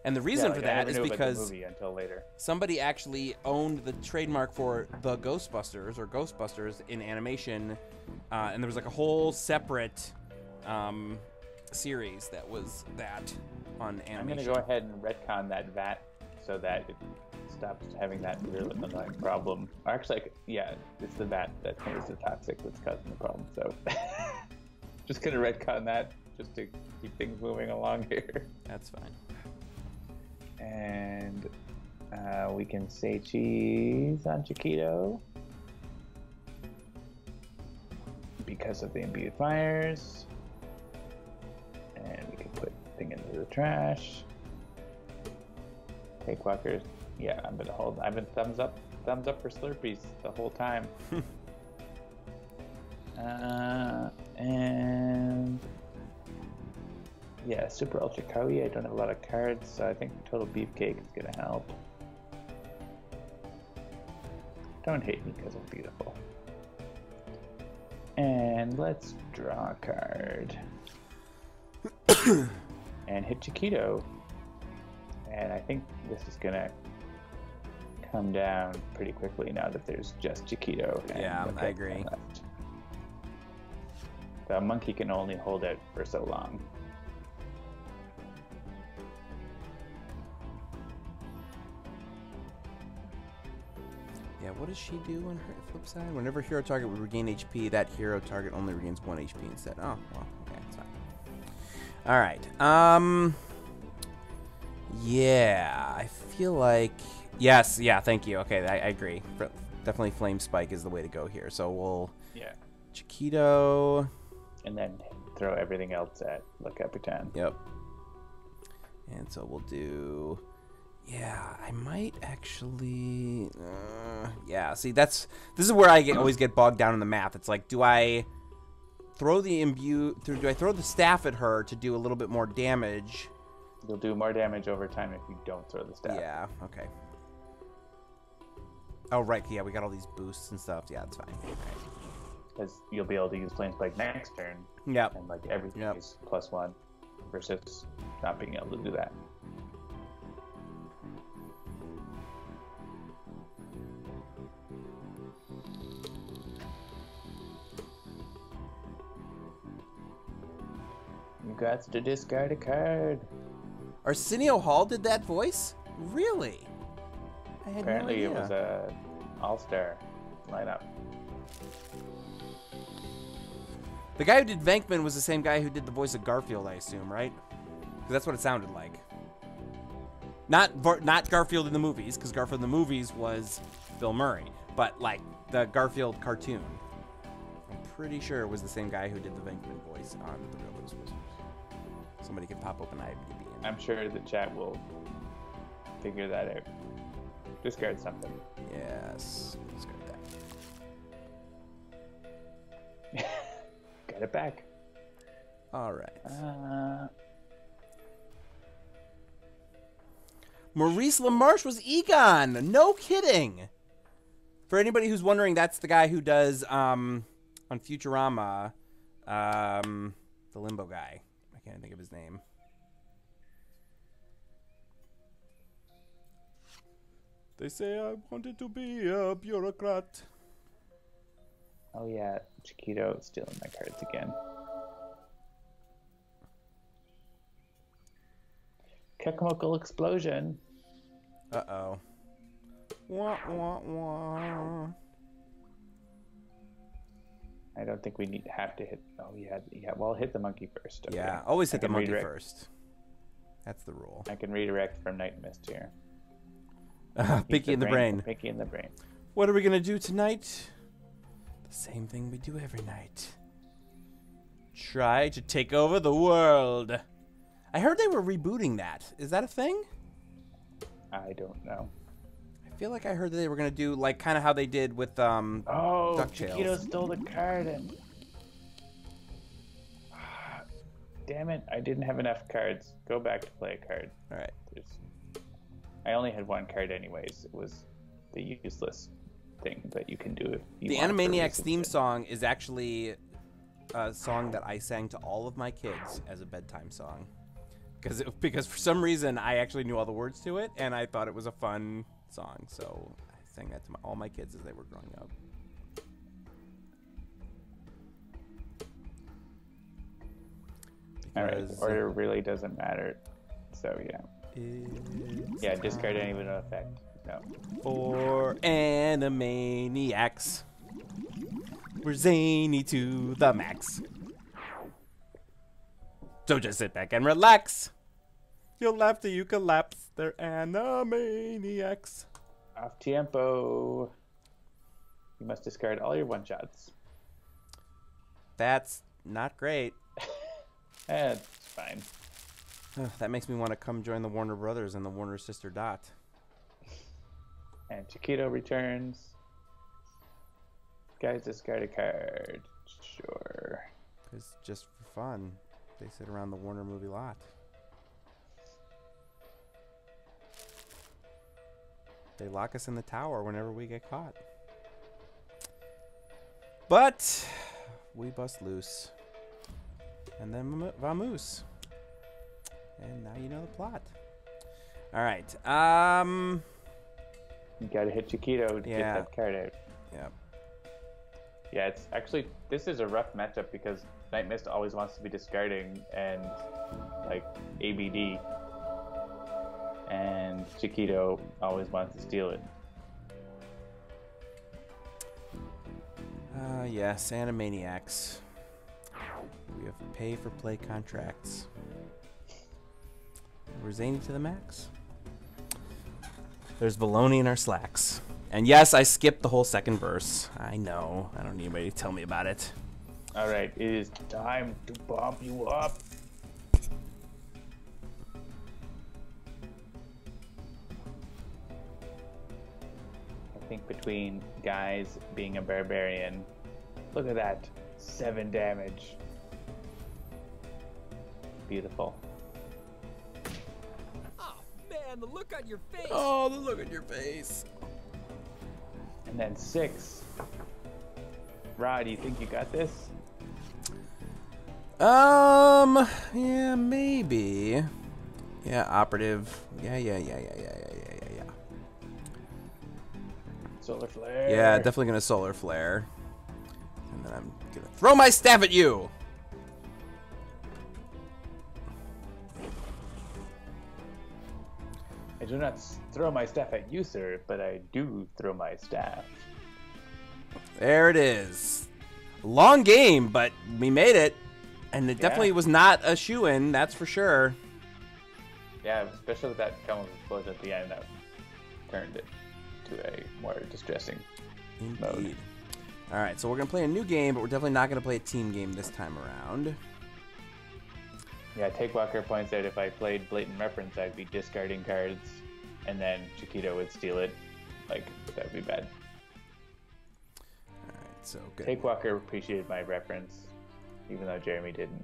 And the reason for that is because the movie until later. Somebody actually owned the trademark for the Ghostbusters or Ghostbusters in animation, and there was like a whole separate series that was that on animation. I'm going to go ahead and retcon that VAT so that it stops having that really annoying problem. Or actually, yeah, it's the VAT that is the toxic that's causing the problem. So just going to retcon that just to keep things moving along here. That's fine. And we can say cheese on Chiquito because of the imbued fires. And we can put thing into the trash. Cakewalkers. Yeah, I'm gonna hold. I've been thumbs up for Slurpees the whole time. And yeah, Super Ultra Kawi. I don't have a lot of cards, so I think Total Beefcake is gonna help. Don't hate me because I'm beautiful. And let's draw a card. And hit Chiquito. And I think this is gonna come down pretty quickly now that there's just Chiquito. Yeah, I agree. The monkey can only hold out for so long. Yeah, what does she do on her flip side? Whenever hero target would regain HP, that hero target only regains 1 HP instead. Oh, well, okay, that's fine. All right. Yeah, I feel like... Yes, yeah, thank you. Okay, I agree. Definitely Flame Spike is the way to go here. So we'll... Yeah. Chiquito... And then throw everything else at Le Capitan. Yep. And so we'll do... Yeah, I might actually... yeah, see, this is where I always get bogged down in the math. It's like, do I throw the do I throw the staff at her to do a little bit more damage? You'll do more damage over time if you don't throw the staff. Yeah, okay. Oh, right, yeah, we got all these boosts and stuff. Yeah, that's fine. Because you'll be able to use Flame Spike next turn. Yep. And like everything is +1 versus not being able to do that. You got to discard a card. Arsenio Hall did that voice? Really? I had Apparently no idea. it was a all-star lineup. The guy who did Venkman was the same guy who did the voice of Garfield, I assume, right? Because that's what it sounded like. Not Garfield in the movies, because Garfield in the movies was Bill Murray, but like the Garfield cartoon. I'm pretty sure it was the same guy who did the Venkman voice on the Real Ghostbusters. Somebody can pop open IMDb. I'm sure the chat will figure that out. Discard something. Yes, discard that. Got it back. All right. Maurice LaMarche was Egon. No kidding. For anybody who's wondering, that's the guy who does on Futurama, the Limbo guy. I can't think of his name. They say I wanted to be a bureaucrat. Oh yeah, Chiquito stealing my cards again. Chemical explosion. Uh-oh. Wah, wah, wah. I don't think we have to hit. Oh yeah. Well, hit the monkey first. Okay. Yeah, always hit the monkey redirect. first. That's the rule. I can redirect from Nightmist here. Pinky in the brain. Pinky in the brain. What are we gonna do tonight? The same thing we do every night. Try to take over the world. I heard they were rebooting that. Is that a thing? I don't know. I feel like I heard that they were gonna do like kind of how they did with DuckTales. Chiquito stole the card and. Damn it! I didn't have enough cards. Go back to play a card. All right. I only had one card anyways. It was the useless thing that you can do if you The want Animaniacs theme song is actually a song that I sang to all of my kids as a bedtime song. Because for some reason I actually knew all the words to it and I thought it was a fun song. So I sang that to all my kids as they were growing up. Alright, the order really doesn't matter. So yeah. Yeah, discard any with no effect. No. For Animaniacs, we're zany to the max. So just sit back and relax. You'll laugh till you collapse. They're Animaniacs. Off tempo. You must discard all your one-shots. That's not great. That's fine. That makes me want to come join the Warner Brothers and the Warner sister Dot. And Chiquito returns. Guys, discard a card. Sure. It's just for fun. They sit around the Warner movie lot. They lock us in the tower whenever we get caught. But we bust loose. And then vamoose. And now you know the plot. All right. You gotta hit Chiquito to get that card out. Yep. Yeah, it's actually, this is a rough matchup because Nightmist always wants to be discarding and like ABD, and Chiquito always wants to steal it. Yes, Animaniacs. We have to pay for play contracts. We're zany to the max. There's baloney in our slacks. And yes, I skipped the whole second verse. I know. I don't need anybody to tell me about it. All right, it is time to bump you up. I think between Guise being a barbarian, look at that, 7 damage. Beautiful. Oh man, the look on your face. Oh, the look on your face. And then 6. Rod, do you think you got this? Yeah, maybe. Yeah, Operative. Yeah. Solar flare. Yeah, definitely gonna solar flare. And then I'm gonna throw my staff at you. I do not throw my staff at you, sir, but I do throw my staff. There it is. Long game, but we made it. And it definitely was not a shoo-in, that's for sure. Yeah, especially with that chemical explosion at the end that turned it to a more distressing mode. All right, so we're going to play a new game, but we're definitely not going to play a team game this time around. Yeah, Take Walker points out if I played Blatant Reference, I'd be discarding cards, and then Chiquito would steal it. Like, that would be bad. All right, so good. Take Walker appreciated my reference, even though Jeremy didn't.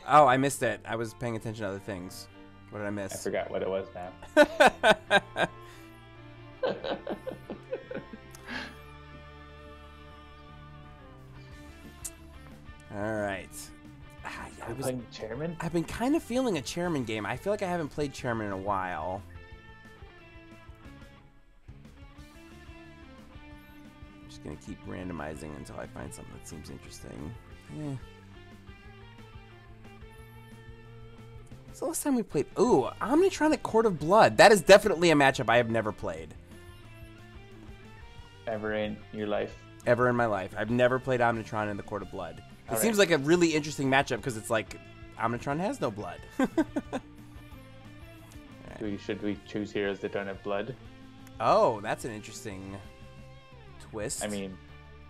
Oh, I missed it. I was paying attention to other things. What did I miss? I forgot what it was now. All right. Playing Chairman? I've been kind of feeling a Chairman game. I feel like I haven't played Chairman in a while. Just gonna keep randomizing until I find something that seems interesting. Yeah. So last time we played, ooh, Omnitron-X Court of Blood. That is definitely a matchup I have never played. Ever in your life? Ever in my life. I've never played Omnitron in the Court of Blood. It All seems right. like a really interesting matchup because it's like Omnitron has no blood. Should we choose heroes that don't have blood? Oh, that's an interesting twist. I mean,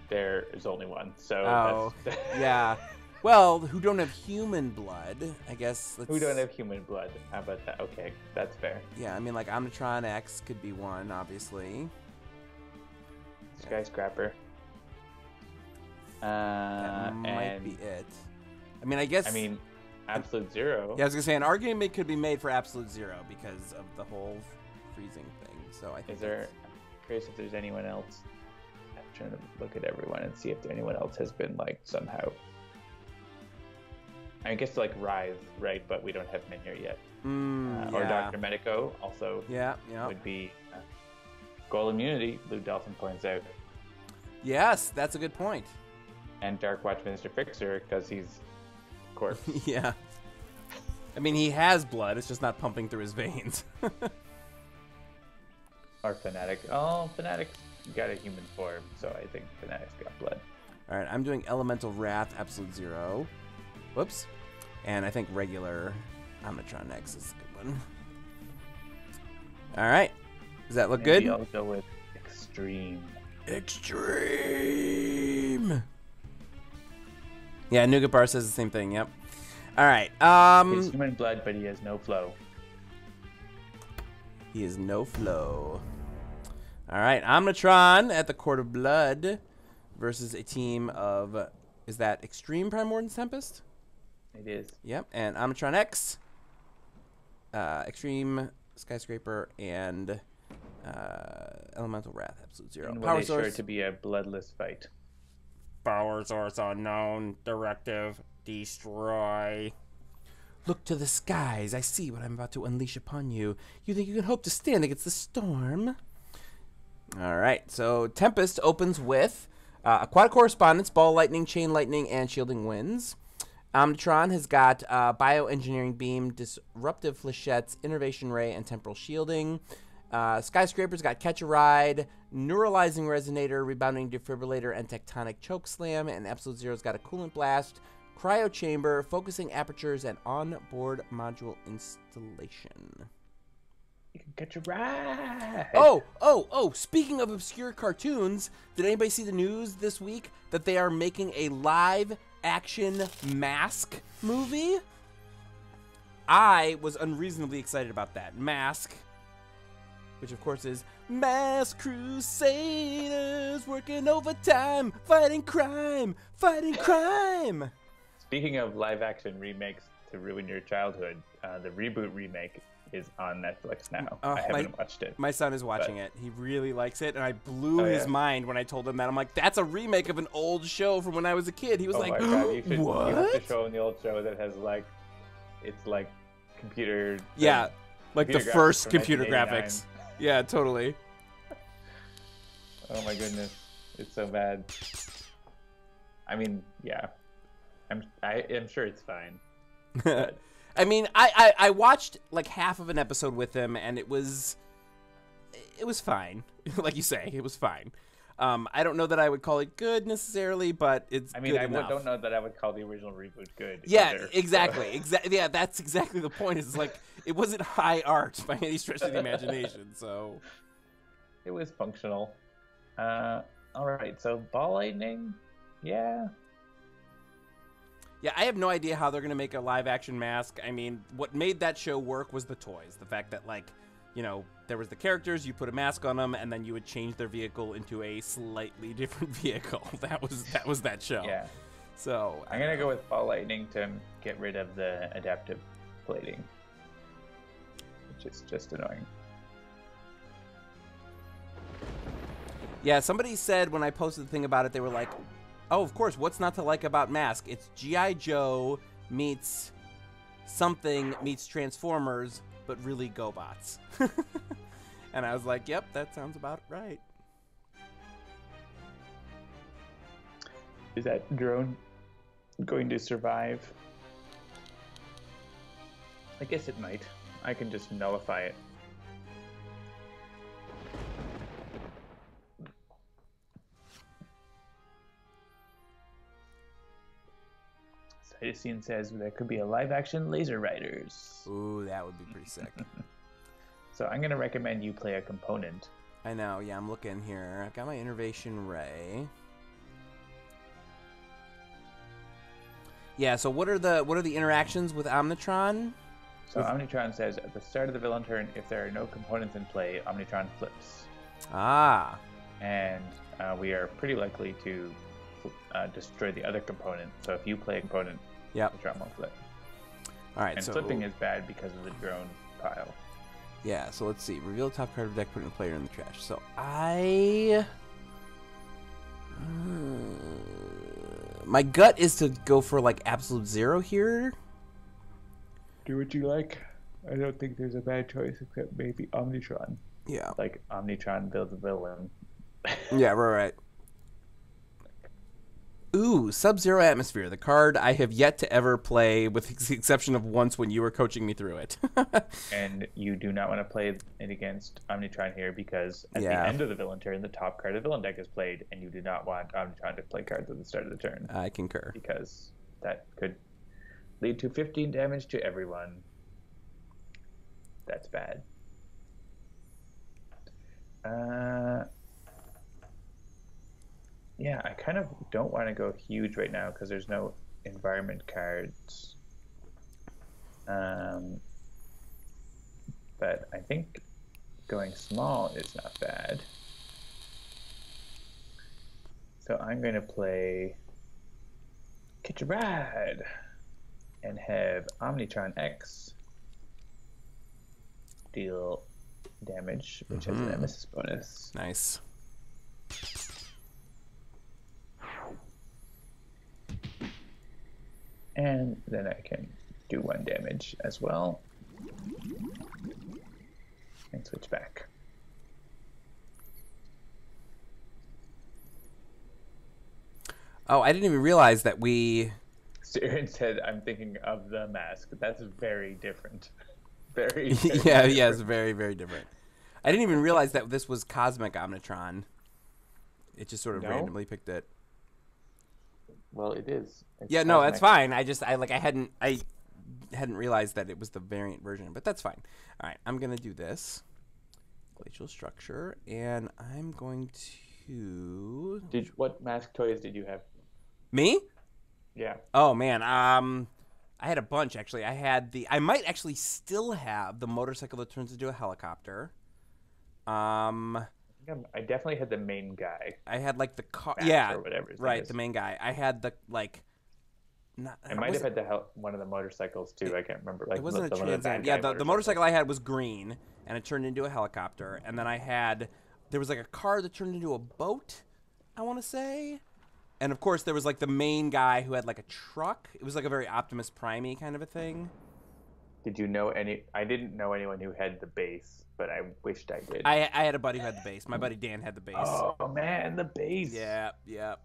there is only one, so oh, that's... yeah. Well, who don't have human blood, I guess. Who don't have human blood? How about that? Okay, that's fair. Yeah, I mean, like, Omnitron-X could be one, obviously. Skyscraper. That might and be it. I mean, I guess... I mean, Absolute Zero. Yeah, I was going to say, an argument could be made for Absolute Zero because of the whole freezing thing, so I think Is there... I'm curious if there's anyone else. I'm trying to look at everyone and see if anyone else has been, like, somehow... I guess, like, Writhe, right? But we don't have him in here yet. Or yeah. Dr. Medico also Yeah. would be... Goal Immunity, Blue Dolphin points out. Yes, that's a good point. And Dark Watch Mr. Fixer, because he's corpse. Yeah. I mean, he has blood. It's just not pumping through his veins. Or Fnatic. Oh, Fnatic's got a human form, so I think Fnatic's got blood. All right, I'm doing Elemental Wrath, Absolute Zero. Whoops. And I think regular Omnitron-X is a good one. All right. Does that look Maybe good? I'll go with Extreme. Extreme. Yeah, Nougat Bar says the same thing. Yep. All right. He has human blood, but he has no flow. He is no flow. All right, Omnitron at the Court of Blood versus a team of, is that Extreme Prime Wardens Tempest? It is. Yep, and Omnitron-X, Extreme Skyscraper, and Elemental Wrath, Absolute Zero. And Power it's source. sure to be a bloodless fight. Power source unknown. Directive destroy. Look to the skies. I see what I'm about to unleash upon you. You think you can hope to stand against the storm? All right. So Tempest opens with Aquatic Correspondence, Ball Lightning, Chain Lightning, and Shielding Winds. Omnitron has got Bioengineering Beam, Disruptive Flechettes, Innervation Ray, and Temporal Shielding. Skyscraper's got Catch a Ride, Neuralizing Resonator, Rebounding Defibrillator, and Tectonic Chokeslam. And Absolute Zero's got a Coolant Blast, Cryo Chamber, Focusing Apertures, and Onboard Module Installation. You can catch a ride. Oh, speaking of obscure cartoons, did anybody see the news this week that they are making a live-action Mask movie? I was unreasonably excited about that. Mask, which of course is Mask Crusaders working overtime, fighting crime, fighting crime. Speaking of live-action remakes to ruin your childhood, the Reboot remake is on Netflix now. I haven't watched it. My son is watching it. He really likes it, and I blew his mind when I told him that. I'm like, that's a remake of an old show from when I was a kid. He was like, my God, you should, what? You have to show him the old show that has, like, it's like computer... Yeah, like the graphics first from computer 1989. graphics. Yeah, totally. Oh my goodness. It's so bad. I mean, yeah. I'm sure it's fine. But... I mean, I watched like half of an episode with him, and it was fine. Like you say, it was fine. I don't know that I would call it good necessarily, but it's good enough. Don't know that I would call the original Reboot good. Yeah, either, exactly. Yeah, that's exactly the point. It's like it wasn't high art by any stretch of the imagination. So it was functional. All right, so Ball Lightning, yeah. Yeah, I have no idea how they're going to make a live-action Mask. I mean, what made that show work was the toys. The fact that, like, you know, there was the characters, you put a mask on them, and then you would change their vehicle into a slightly different vehicle. That was that show. Yeah. So I'm going to go with Ball Lightning to get rid of the adaptive plating, which is just annoying. Yeah, somebody said when I posted the thing about it, they were like, oh, of course, what's not to like about Mask? It's G.I. Joe meets something meets Transformers, but really GoBots. And I was like, yep, that sounds about right. Is that drone going to survive? I guess it might. I can just nullify it. Cytosine says there could be a live-action Laser Riders. Ooh, that would be pretty sick. So I'm going to recommend you play a component. I know, yeah, I'm looking here. I've got my Innervation Ray. Yeah, so what are the interactions with Omnitron? So Omnitron says, at the start of the villain turn, if there are no components in play, Omnitron flips. Ah. And we are pretty likely to destroy the other component. So if you play a component, Omnitron will flip. All right, and so flipping is bad because of the drone pile. Yeah, so let's see. Reveal the top card of the deck, put in a player in the trash. So my gut is to go for like absolute zero here. Do what you like. I don't think there's a bad choice except maybe Omnitron. Yeah. Like Omnitron builds a villain. Yeah, right. Ooh, Sub-Zero Atmosphere, the card I have yet to ever play, with the exception of once when you were coaching me through it. And you do not want to play it against Omnitron here because at the end of the villain turn, the top card of the villain deck is played, and you do not want Omnitron to play cards at the start of the turn. I concur. Because that could lead to 15 damage to everyone. That's bad. Yeah, I kind of don't want to go huge right now because there's no environment cards. But I think going small is not bad. So I'm going to play Catch a Ride and have Omnitron-X deal damage, which has an Nemesis bonus. Nice. And then I can do 1 damage as well. And switch back. Oh, I didn't even realize that we... Siren said, I'm thinking of the mask. That's very different. Very yeah, different. it's very, very different. I didn't even realize that this was Cosmic Omnitron. It just sort of randomly picked it. Well, it is. It's yeah, no, Cosmic. that's fine. I hadn't realized that it was the variant version, but that's fine. All right, I'm gonna do this glacial structure, and I'm going to. What mask toys did you have? Me? Yeah. Oh man, I had a bunch actually. I might actually still have the motorcycle that turns into a helicopter. I definitely had the main guy. I had like the car, or whatever his name right, is. the main guy. I had the like. I might have had one of the motorcycles too. I can't remember. Like it wasn't a one of Trans Am. Yeah, the motorcycle I had was green, and it turned into a helicopter. And then there was like a car that turned into a boat, I want to say. And of course, there was like the main guy who had like a truck. It was like a very Optimus Prime-y kind of a thing. Did you know any? I didn't know anyone who had the base, but I wished I did. I had a buddy who had the base. My buddy Dan had the base. Oh man, the base. Yeah, yeah.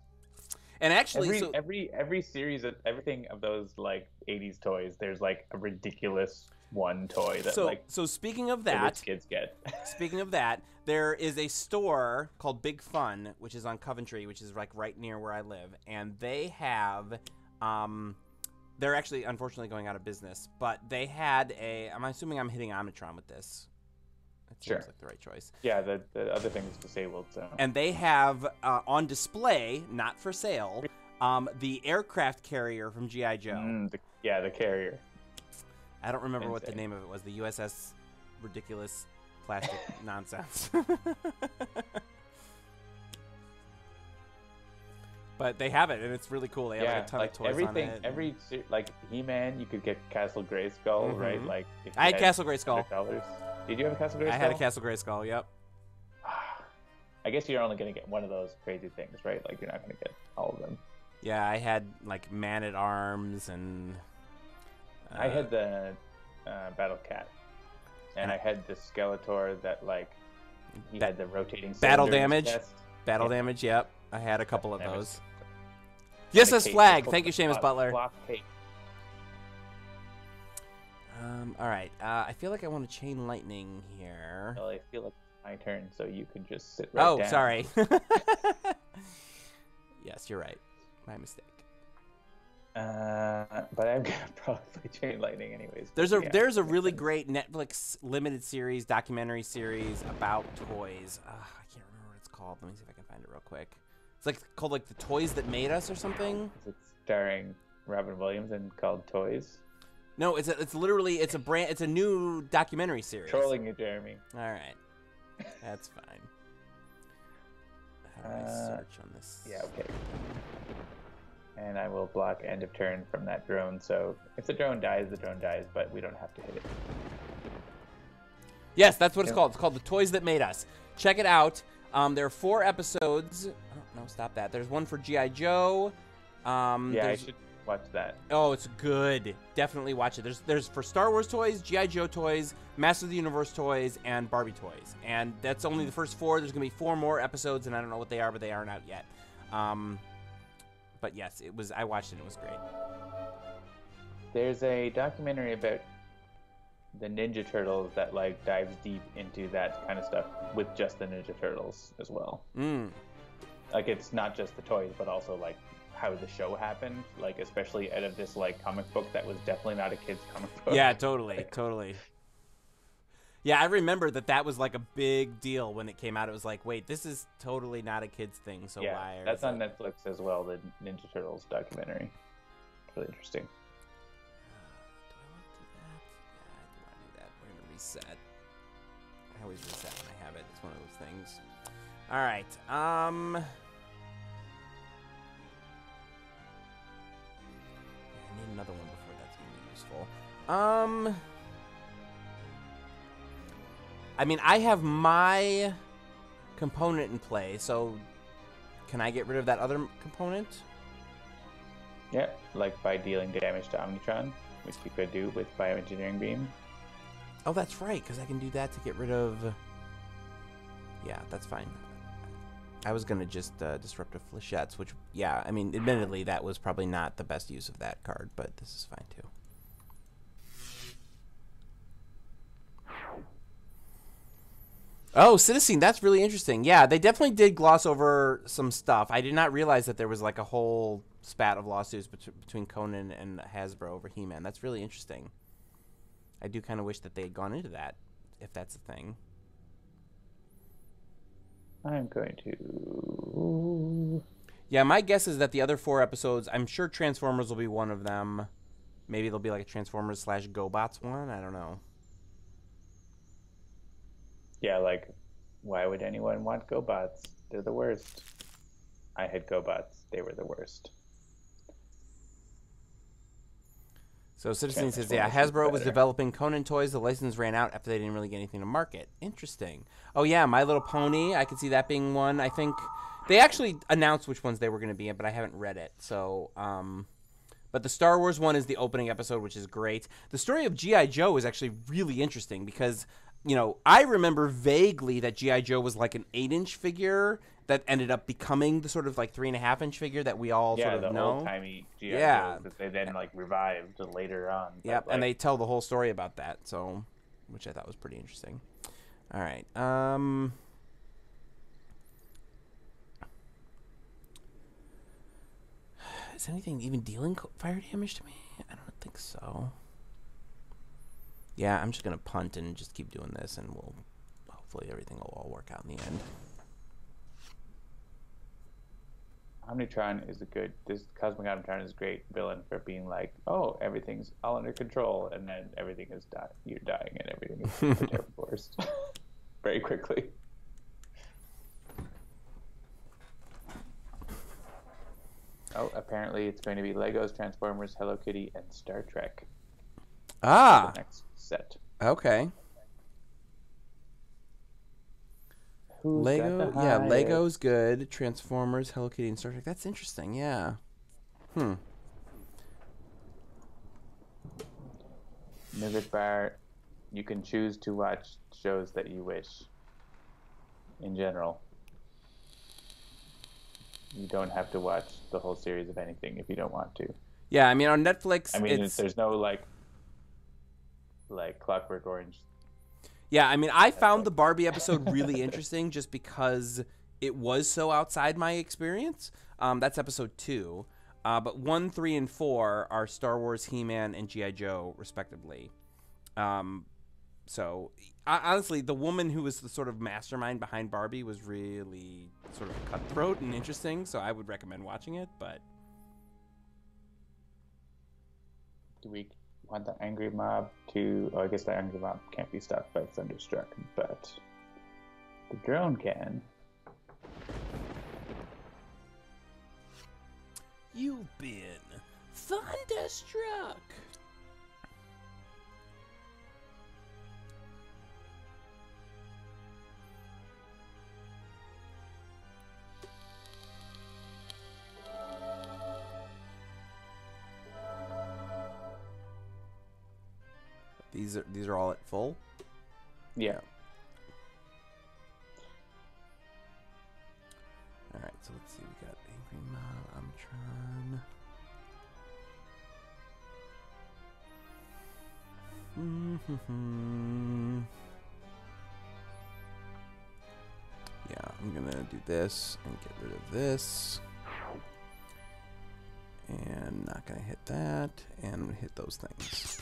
And actually, every series of everything of those like 80s toys, there's like a ridiculous one toy that so speaking of the that, rich kids get. Speaking of that, there is a store called Big Fun, which is on Coventry, which is like right near where I live, and they have they're actually unfortunately going out of business, but they had I'm assuming I'm hitting Omnitron with this. That seems like the right choice. Yeah, the other thing is disabled. So. And they have on display, not for sale, the aircraft carrier from G.I. Joe. The carrier. I don't remember what the name of it was. The USS Ridiculous Plastic Nonsense. But they have it, and it's really cool. They have like a ton of toys on it. Like He-Man, you could get Castle Grayskull, right? Like I had Castle Grayskull. Did you have a Castle Grayskull? I had a Castle Grayskull. Yep. I guess you're only going to get one of those crazy things, right? Like you're not going to get all of them. Yeah, I had like Man-at-Arms and. I had the Battle Cat, and I had the Skeletor that like he had the rotating battle cylinder in his damage. chest. Battle damage. Yep, I had a couple of those. Yes, And a as cape. flag. It's Thank you, called Seamus a Butler. cloth cape. All right. I feel like I want to chain lightning here. Well, I feel like it's my turn, so you can just sit right down. Sorry. Yes, you're right. My mistake. But I'm gonna probably chain lightning anyways. There's a really sense. great Netflix limited series, documentary series about toys. I can't remember what it's called. Let me see if I can find it real quick. It's like called like The Toys That Made Us or something. Is it starring Robin Williams and called Toys? No, it's a new documentary series. Trolling you, Jeremy. All right, that's fine. How do I search on this? Yeah, okay. And I will block end of turn from that drone. So if the drone dies, but we don't have to hit it. Yes, that's what it's called. It's called The Toys That Made Us. Check it out. There are 4 episodes. Oh, no, stop that. There's one for G.I. Joe. I should watch that. Oh, it's good. Definitely watch it. There's for Star Wars toys, G.I. Joe toys, Master of the Universe toys, and Barbie toys. And that's only the first 4. There's going to be 4 more episodes, and I don't know what they are, but they aren't out yet. But yes, I watched it. It was great. There's a documentary about the Ninja Turtles that like dives deep into that kind of stuff with just the Ninja Turtles as well. Like it's not just the toys, but also like how the show happened, like especially out of this like comic book that was definitely not a kid's comic book. Yeah, totally. Yeah, I remember that was like a big deal when it came out. It was like, wait, this is totally not a kid's thing. So yeah, why? That's on Netflix as well. The Ninja Turtles documentary. It's really interesting. Do I want to do that? Yeah, I do want to do that. We're gonna reset. I always reset when I have it. It's one of those things. All right. I need another one before that's gonna be useful. I mean, I have my component in play, so can I get rid of that other component? Yeah, like by dealing damage to Omnitron, which you could do with Bioengineering Beam. Oh, that's right, because I can do that to get rid of... Yeah, that's fine. I was going to just Disruptive Flechettes, which, yeah, I mean, admittedly, that was probably not the best use of that card, but this is fine, too. Oh, Citizen, that's really interesting. Yeah, they definitely did gloss over some stuff. I did not realize that there was like a whole spat of lawsuits between Conan and Hasbro over He-Man. That's really interesting. I do kind of wish that they had gone into that, if that's a thing. I'm going to... Yeah, my guess is that the other 4 episodes, I'm sure Transformers will be one of them. Maybe there'll be like a Transformers / GoBots one. I don't know. Yeah, like, why would anyone want GoBots? They're the worst. I had GoBots. They were the worst. So Citizen says, yeah, Hasbro was developing Conan toys. The license ran out after they didn't really get anything to market. Interesting. Oh, yeah, My Little Pony. I could see that being one. I think they actually announced which ones they were going to be in, but I haven't read it. So, but the Star Wars one is the opening episode, which is great. The story of G.I. Joe is actually really interesting because... You know, I remember vaguely that G.I. Joe was like an 8-inch figure that ended up becoming the sort of like 3.5-inch figure that we all sort of know. Yeah, the old-timey G.I. Joe that they then like revived later on. Yep, and they tell the whole story about that, so which I thought was pretty interesting. All right. Is anything even dealing fire damage to me? I don't think so. Yeah, I'm just going to punt and just keep doing this, and we'll hopefully everything will all work out in the end. Omnitron is this Cosmic Omnitron is a great villain for being like, oh, everything's all under control, and then everything is you're dying, and everything is the terrible worst very quickly. Oh, apparently it's going to be Legos, Transformers, Hello Kitty, and Star Trek. Ah, the next set. Okay. Lego, yeah, Lego's good. Transformers, Hello Kitty, and Star Trek. That's interesting. Yeah. Nougat Bar, you can choose to watch shows that you wish. In general. you don't have to watch the whole series of anything if you don't want to. Yeah, I mean on Netflix, I mean, there's no like Clockwork Orange. Yeah, I mean I found the Barbie episode really interesting just because it was so outside my experience. That's episode 2. But 1, 3, and 4 are Star Wars, He-Man, and G.I. Joe, respectively. So, honestly, the woman who was the sort of mastermind behind Barbie was really sort of cutthroat and interesting, so I would recommend watching it, but... Do we want the angry mob to... Oh, I guess the angry mob can't be stopped by Thunderstruck, but the drone can. You've been thunderstruck. These are all at full? Yeah. All right, so let's see. We got Angry Mob, Omnitron. Yeah, I'm gonna do this and get rid of this. And not gonna hit that. And I'm gonna hit those things.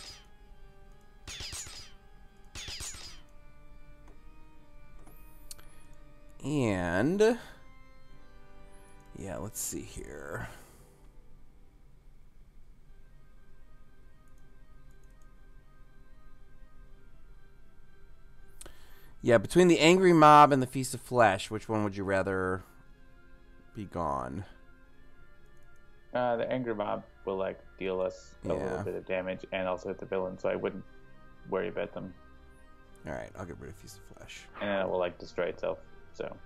And yeah, let's see here. Yeah, between the Angry Mob and the Feast of Flesh, which one would you rather be gone? The angry mob will like deal us a little bit of damage and also hit the villain, so I wouldn't worry about them. All right, I'll get rid of Feast of Flesh. And then it will like destroy itself. So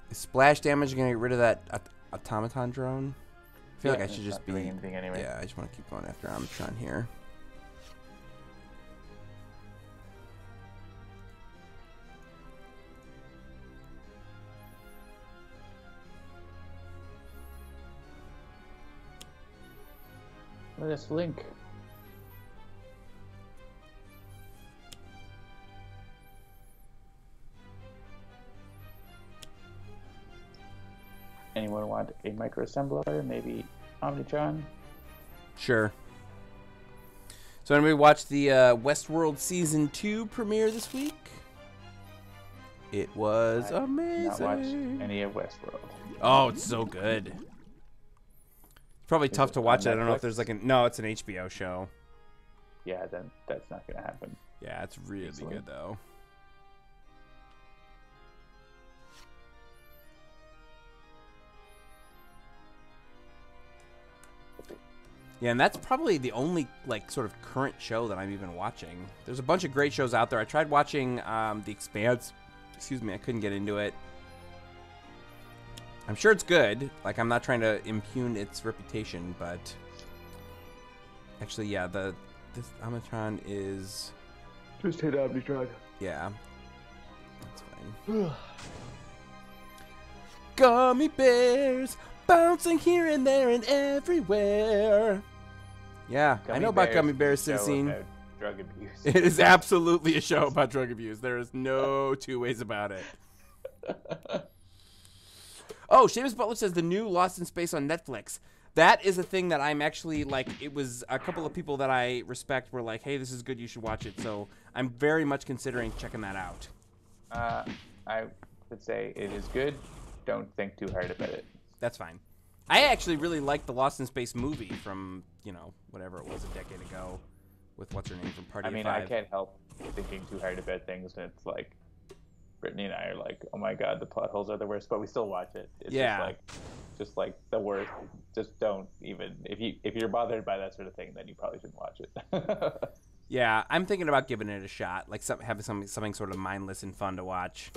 is splash damage gonna get rid of that automaton drone? I feel like I should just be. Anything anyway. Yeah, I just want to keep going after Omnitron here. Let us link. Anyone want a microassembler? Maybe Omnitron? Sure. So anybody watch the Westworld Season 2 premiere this week? It was amazing. Not watched any of Westworld. Oh, it's so good. It's probably tough to watch it. I don't know if there's like no, it's an HBO show. Yeah, then that's not gonna happen. Yeah, it's really good though. Yeah, and that's probably the only like sort of current show that I'm even watching. There's a bunch of great shows out there. I tried watching The Expanse. Excuse me, I couldn't get into it. I'm sure it's good. Like, I'm not trying to impugn its reputation, but actually, yeah, this Omnitron is just hit Omnitron. Yeah, that's fine. Gummy bears bouncing here and there and everywhere. Yeah, I know about Gummy Bears, Citizen. Drug abuse. It is absolutely a show about drug abuse. There is no two ways about it. Oh, Seamus Butler says the new Lost in Space on Netflix. That is a thing that I'm actually, like, it was a couple of people that I respect were like, hey, this is good, you should watch it. So I'm very much considering checking that out. I would say it is good. Don't think too hard about it. That's fine. I actually really liked the Lost in Space movie from, you know, whatever it was a decade ago with what's her name from Party of Five. I can't help thinking too hard about things, and it's like Brittany and I are like, oh my god, the plot holes are the worst, but we still watch it. It's just like the worst. Just don't even if you're bothered by that sort of thing, then you probably shouldn't watch it. Yeah, I'm thinking about giving it a shot, like having something sort of mindless and fun to watch.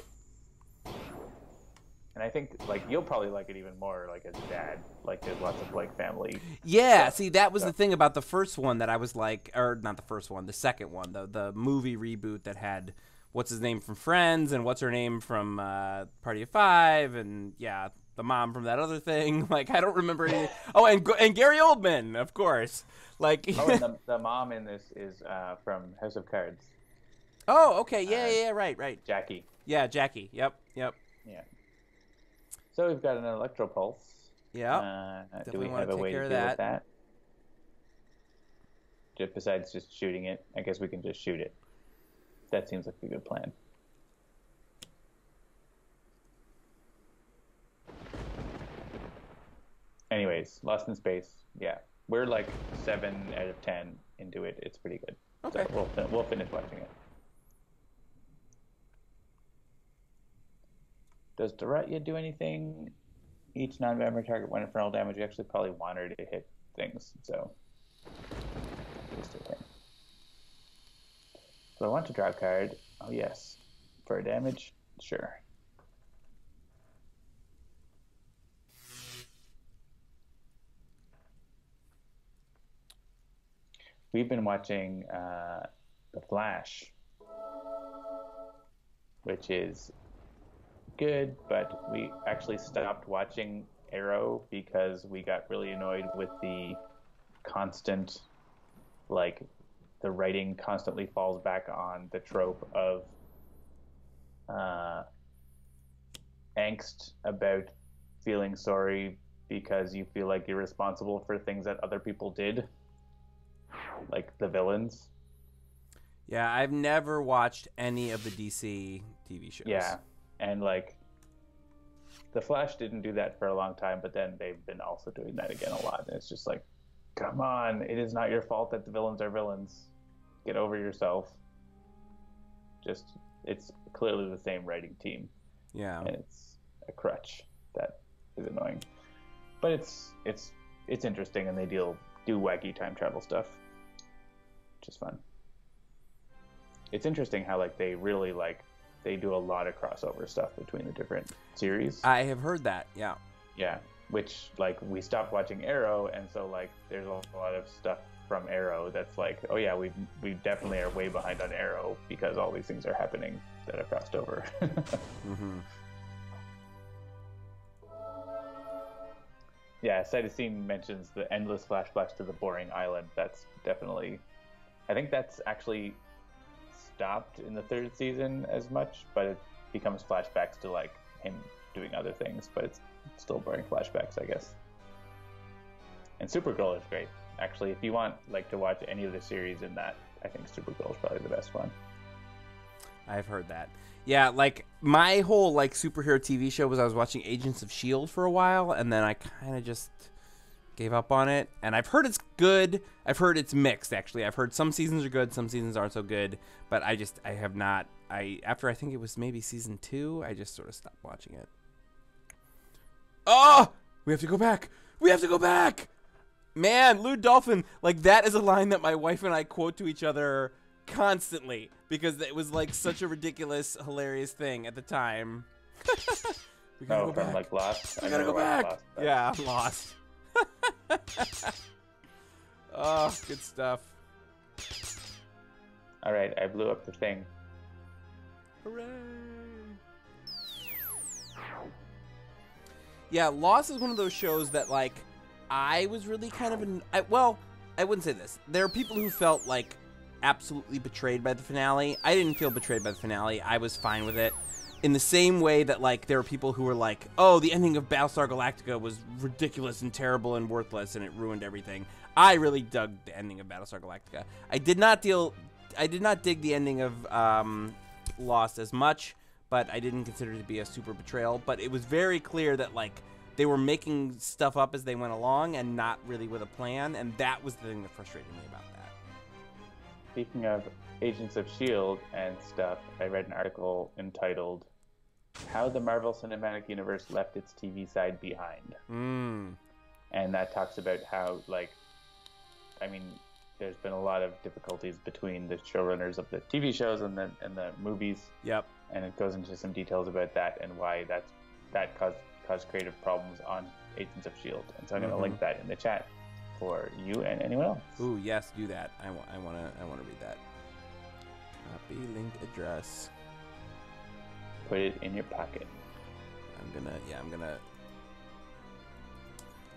And I think like you'll probably like it even more like as a dad. Like there's lots of like family. Yeah, see that was the thing about the first one that I was like, or not the first one, the second one, the movie reboot that had what's his name from Friends and what's her name from Party of Five, and yeah, the mom from that other thing. Like, I don't remember any. Oh, and Gary Oldman, of course. Like, oh, and the mom in this is from House of Cards. Oh, okay, yeah, right. Jackie. Yeah, Jackie. Yep. Yeah. So we've got an Electro Pulse. Yeah. Do we have a way to deal with that? Just besides just shooting it, I guess we can just shoot it. That seems like a good plan. Anyways, Lost in Space. Yeah, we're like 7 out of 10 into it. It's pretty good. Okay. So we'll finish watching it. Does Dorothea do anything? Each non-member target 1 infernal damage. You actually probably want her to hit things, so just okay. So I want to draw a card. Oh yes, for a damage, sure. We've been watching The Flash, which is good, but we actually stopped watching Arrow because we got really annoyed with the constant, like, the writing constantly falls back on the trope of angst about feeling sorry because you feel like you're responsible for things that other people did, like the villains. Yeah, I've never watched any of the DC TV shows. Yeah, and like The Flash didn't do that for a long time, but then they've been also doing that again a lot. And it's just like, come on, it is not your fault that the villains are villains. Get over yourself. Just, it's clearly the same writing team. Yeah. And it's a crutch that is annoying. But it's interesting, and they do wacky time travel stuff, which is fun. It's interesting how like they really they do a lot of crossover stuff between the different series. I have heard that. Yeah. Yeah, which like we stopped watching Arrow, and so like there's a lot of stuff from Arrow that's like, oh yeah, we definitely are way behind on Arrow because all these things are happening that have crossed over. Mm-hmm. Yeah, Cytosine mentions the endless flashbacks to the boring island. That's definitely, I think that's actually stopped in the 3rd season as much, but it becomes flashbacks to like him doing other things, but it's still boring flashbacks, I guess. And Supergirl is great. Actually, if you want like to watch any of the series in that, I think Supergirl is probably the best one. I've heard that. Yeah, like my whole like superhero TV show was I was watching Agents of S.H.I.E.L.D. for a while, and then I kind of just gave up on it. And I've heard it's good. I've heard it's mixed, actually. I've heard some seasons are good, some seasons aren't so good. But I have not. After I think it was maybe season 2, I just sort of stopped watching it. Oh! We have to go back! We have to go back! Man, Lou Dolphin, like that is a line that my wife and I quote to each other constantly because it was like such a ridiculous, hilarious thing at the time. We gotta go from back. like Lost? We gotta go back. Lost, yeah, I'm lost. Oh, good stuff. All right, I blew up the thing. Hooray! Yeah, Lost is one of those shows that like I was really kind of well, I wouldn't say this. There are people who felt like absolutely betrayed by the finale. I didn't feel betrayed by the finale. I was fine with it. In the same way that like there are people who were like, "Oh, the ending of Battlestar Galactica was ridiculous and terrible and worthless and it ruined everything." I really dug the ending of Battlestar Galactica. I did not dig the ending of Lost as much, but I didn't consider it to be a super betrayal. But it was very clear that like they were making stuff up as they went along and not really with a plan, and that was the thing that frustrated me about that. Speaking of Agents of S.H.I.E.L.D. and stuff, I read an article entitled "How the Marvel Cinematic Universe Left Its TV Side Behind." And that talks about how, like, I mean, there's been a lot of difficulties between the showrunners of the TV shows and the movies. Yep. And it goes into some details about that and why that caused creative problems on Agents of S.H.I.E.L.D. And so I'm going to link that in the chat for you and anyone else. Ooh, yes, do that. I want to read that. Copy link address. Put it in your pocket. I'm gonna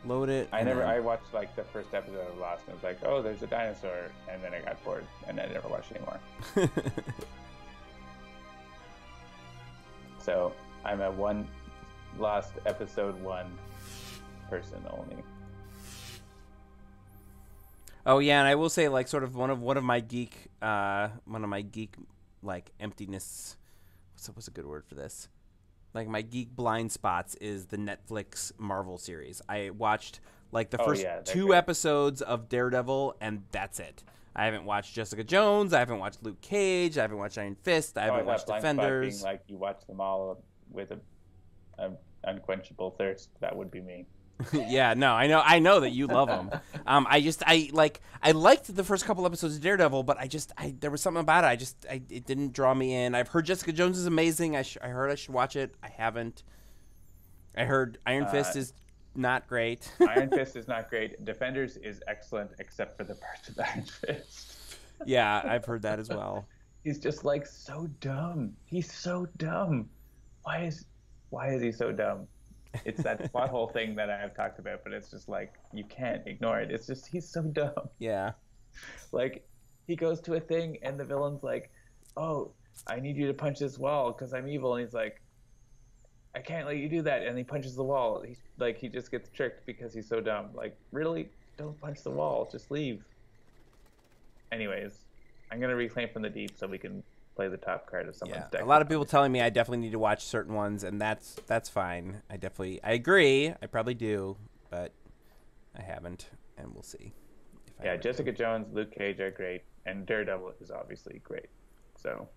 load it. I watched like the first episode of Lost and it was like, oh, there's a dinosaur, and then I got bored and I never watched anymore. So I'm a Lost episode 1 person only. Oh yeah, and I will say, like, sort of one of my geek like emptiness. What's a good word for this? Like, my geek blind spots is the Netflix Marvel series. I watched like the first 2 episodes of Daredevil, and that's it. I haven't watched Jessica Jones. I haven't watched Luke Cage. I haven't watched Iron Fist. I haven't watched Defenders. Being like you watch them all with an unquenchable thirst. That would be me. Yeah, no, I know that you love them. I liked the first couple episodes of Daredevil, but there was something about it. It didn't draw me in. I've heard Jessica Jones is amazing. I heard I should watch it. I haven't. I heard Iron Fist is not great. Iron Fist is not great. Defenders is excellent, except for the parts of Iron Fist. Yeah, I've heard that as well. He's just like so dumb. He's so dumb. Why is he so dumb? It's that plot hole thing that I've talked about, but it's just like, you can't ignore it. It's just, he's so dumb. Yeah. Like, he goes to a thing and the villain's like, oh, I need you to punch this wall because I'm evil. And he's like, I can't let you do that. And he punches the wall. He just gets tricked because he's so dumb. Like, really? Don't punch the wall. Just leave. Anyways, I'm going to reclaim from the deep so we can play the top card of someone's deck. A lot of people telling me I definitely need to watch certain ones, and that's fine. I agree. I probably do, but I haven't, and we'll see. Jessica Jones, Luke Cage are great, and Daredevil is obviously great. So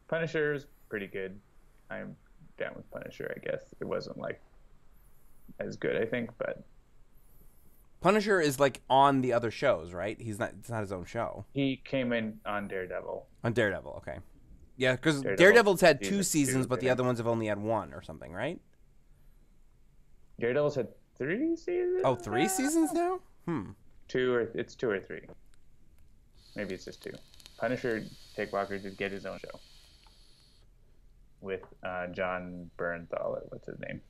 Punisher is pretty good. I'm down with Punisher, I guess. It wasn't like as good, I think, but Punisher is like on the other shows, right? It's not his own show. He came in on Daredevil. On Daredevil, okay. Yeah, because Daredevil's had 2 seasons, but the other ones have only had 1 or something, right? Daredevil's had 3 seasons. Oh, 3 seasons now? 2 or 3. Maybe it's just 2. Punisher, Jake Walker did get his own show with John Bernthal, or what's his name?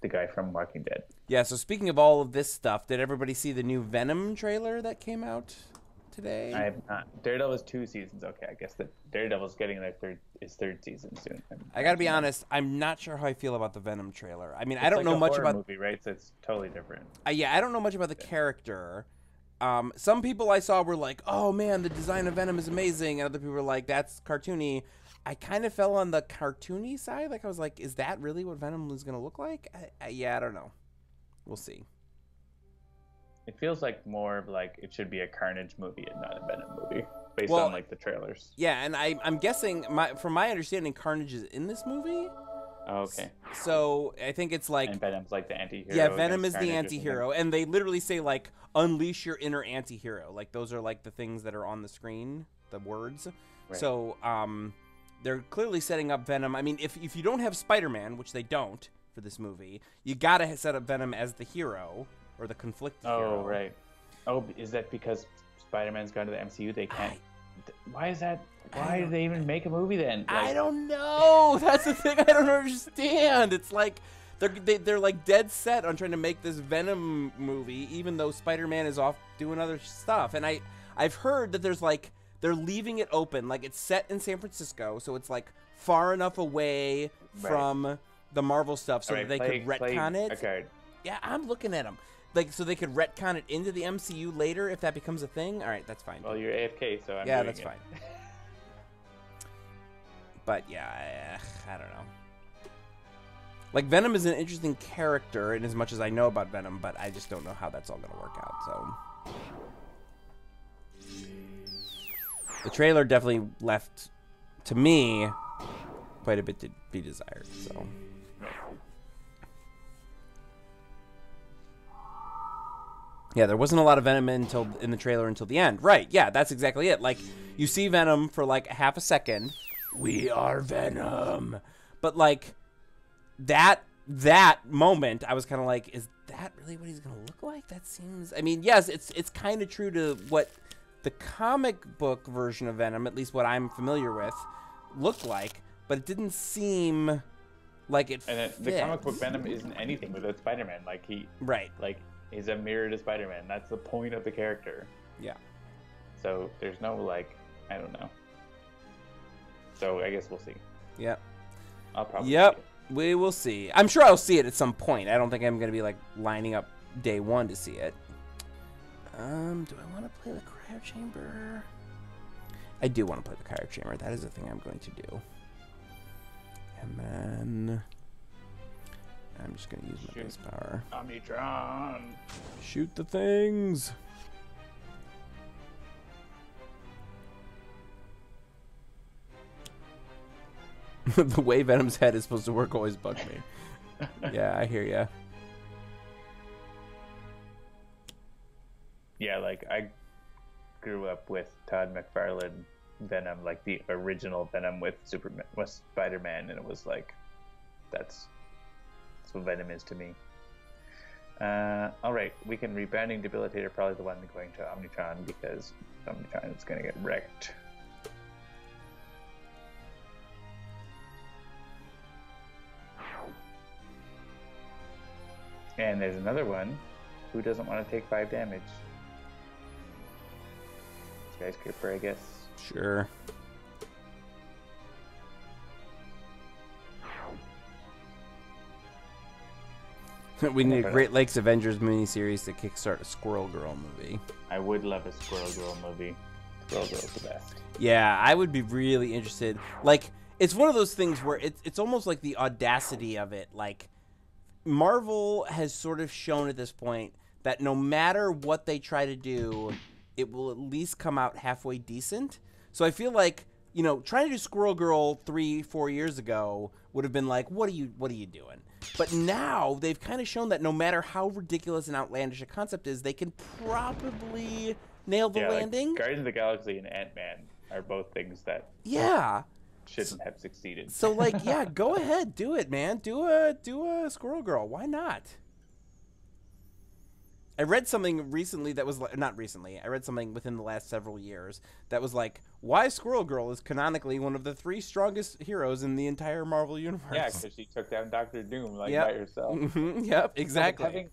The guy from Walking Dead. Yeah, so speaking of all of this stuff, did everybody see the new Venom trailer that came out today? I have not. Daredevil's 2 seasons. Okay, I guess that Daredevil's getting his third season soon. I gotta be honest, I'm not sure how I feel about the Venom trailer. I mean, it's I don't know much about movie, right? So it's totally different. Yeah, I don't know much about the character. Some people I saw were like, "Oh man, the design of Venom is amazing," and other people were like, "That's cartoony." I kind of fell on the cartoony side. Like, I was like, is that really what Venom was going to look like? I don't know. We'll see. It feels like more of like it should be a Carnage movie and not a Venom movie, based on like the trailers. Yeah, and I'm guessing, from my understanding, Carnage is in this movie. Oh, okay. So I think it's like... And Venom's like the anti-hero. Yeah, Venom is the anti-hero. And they literally say, like, unleash your inner anti-hero. Like, those are like the things that are on the screen, the words. Right. So, they're clearly setting up Venom. I mean, if you don't have Spider-Man, which they don't for this movie, you gotta set up Venom as the hero, or the conflicted hero. Oh, right. Oh, is that because Spider-Man's gone to the MCU? They can't... Why is that? Why did they even make a movie then? Like... I don't know. That's the thing I don't understand. It's like they're like dead set on trying to make this Venom movie, even though Spider-Man is off doing other stuff. And I've heard that there's like... They're leaving it open, like it's set in San Francisco, so it's like far enough away from the Marvel stuff, so that they could retcon it. Okay. Yeah, I'm looking at them, like so they could retcon it into the MCU later if that becomes a thing. All right, that's fine. Well, you're AFK, so that's fine. But yeah, I don't know. Like Venom is an interesting character, in as much as I know about Venom, but I just don't know how that's all going to work out. So. The trailer definitely left, to me, quite a bit to be desired. So, yeah, there wasn't a lot of Venom in the trailer until the end. Right? Yeah, that's exactly it. Like, you see Venom for like half a second. We are Venom, but like that moment, I was kind of like, is that really what he's gonna look like? That seems. I mean, yes, it's kind of true to what the comic book version of Venom, at least what I'm familiar with, looked like, but it didn't seem like it And fit. the comic book Venom isn't anything without Spider-Man. Like he's a mirror to Spider-Man. That's the point of the character. Yeah. So there's no like, I don't know. So I guess we'll see. Yep. I'll probably. Yep. See it. We will see. I'm sure I'll see it at some point. I don't think I'm gonna be like lining up day one to see it. Do I want to play the cryo chamber? I do want to play the cryo chamber. That is the thing I'm going to do. And then I'm just going to use my base power. Omnitron. Shoot the things. The way Venom's head is supposed to work always bugged me. Yeah, I hear ya. Yeah, like I grew up with Todd McFarlane Venom, like the original Venom with Spider-Man, and it was like, that's what Venom is to me. All right, we can Rebranding Debilitator, probably the one going to Omnitron, because Omnitron is going to get wrecked. And there's another one. Who doesn't want to take 5 damage? Skyscraper, I guess. Sure. We need a Great Lakes Avengers miniseries to kickstart a Squirrel Girl movie. I would love a Squirrel Girl movie. Squirrel Girl's the best. Yeah, I would be really interested. Like, it's one of those things where it's almost like the audacity of it. Like, Marvel has sort of shown at this point that no matter what they try to do, it will at least come out halfway decent. So I feel like, you know, trying to do Squirrel Girl 3-4 years ago would have been like, what are you doing? But now they've kind of shown that no matter how ridiculous and outlandish a concept is, they can probably nail the landing. Like Guardians of the Galaxy and Ant-Man are both things that shouldn't have succeeded. So like, yeah, go ahead, do it, man. Do a Squirrel Girl. Why not? I read something recently that was like, not recently. I read something within the last several years that was like, why Squirrel Girl is canonically one of the 3 strongest heroes in the entire Marvel universe. Yeah, because she took down Doctor Doom by herself. Mm-hmm. Yep, exactly.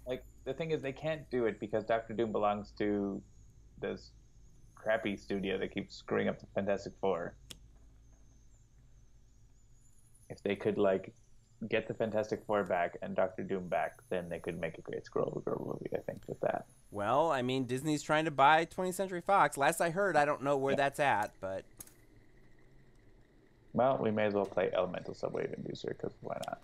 The thing is, they can't do it because Doctor Doom belongs to this crappy studio that keeps screwing up the Fantastic Four. If they could like get the Fantastic Four back and Doctor Doom back, then they could make a great Squirrel Girl movie, I think, with that. Well, I mean, Disney's trying to buy 20th Century Fox. Last I heard, I don't know where that's at, but... Well, we may as well play Elemental Subwave Inducer, because why not?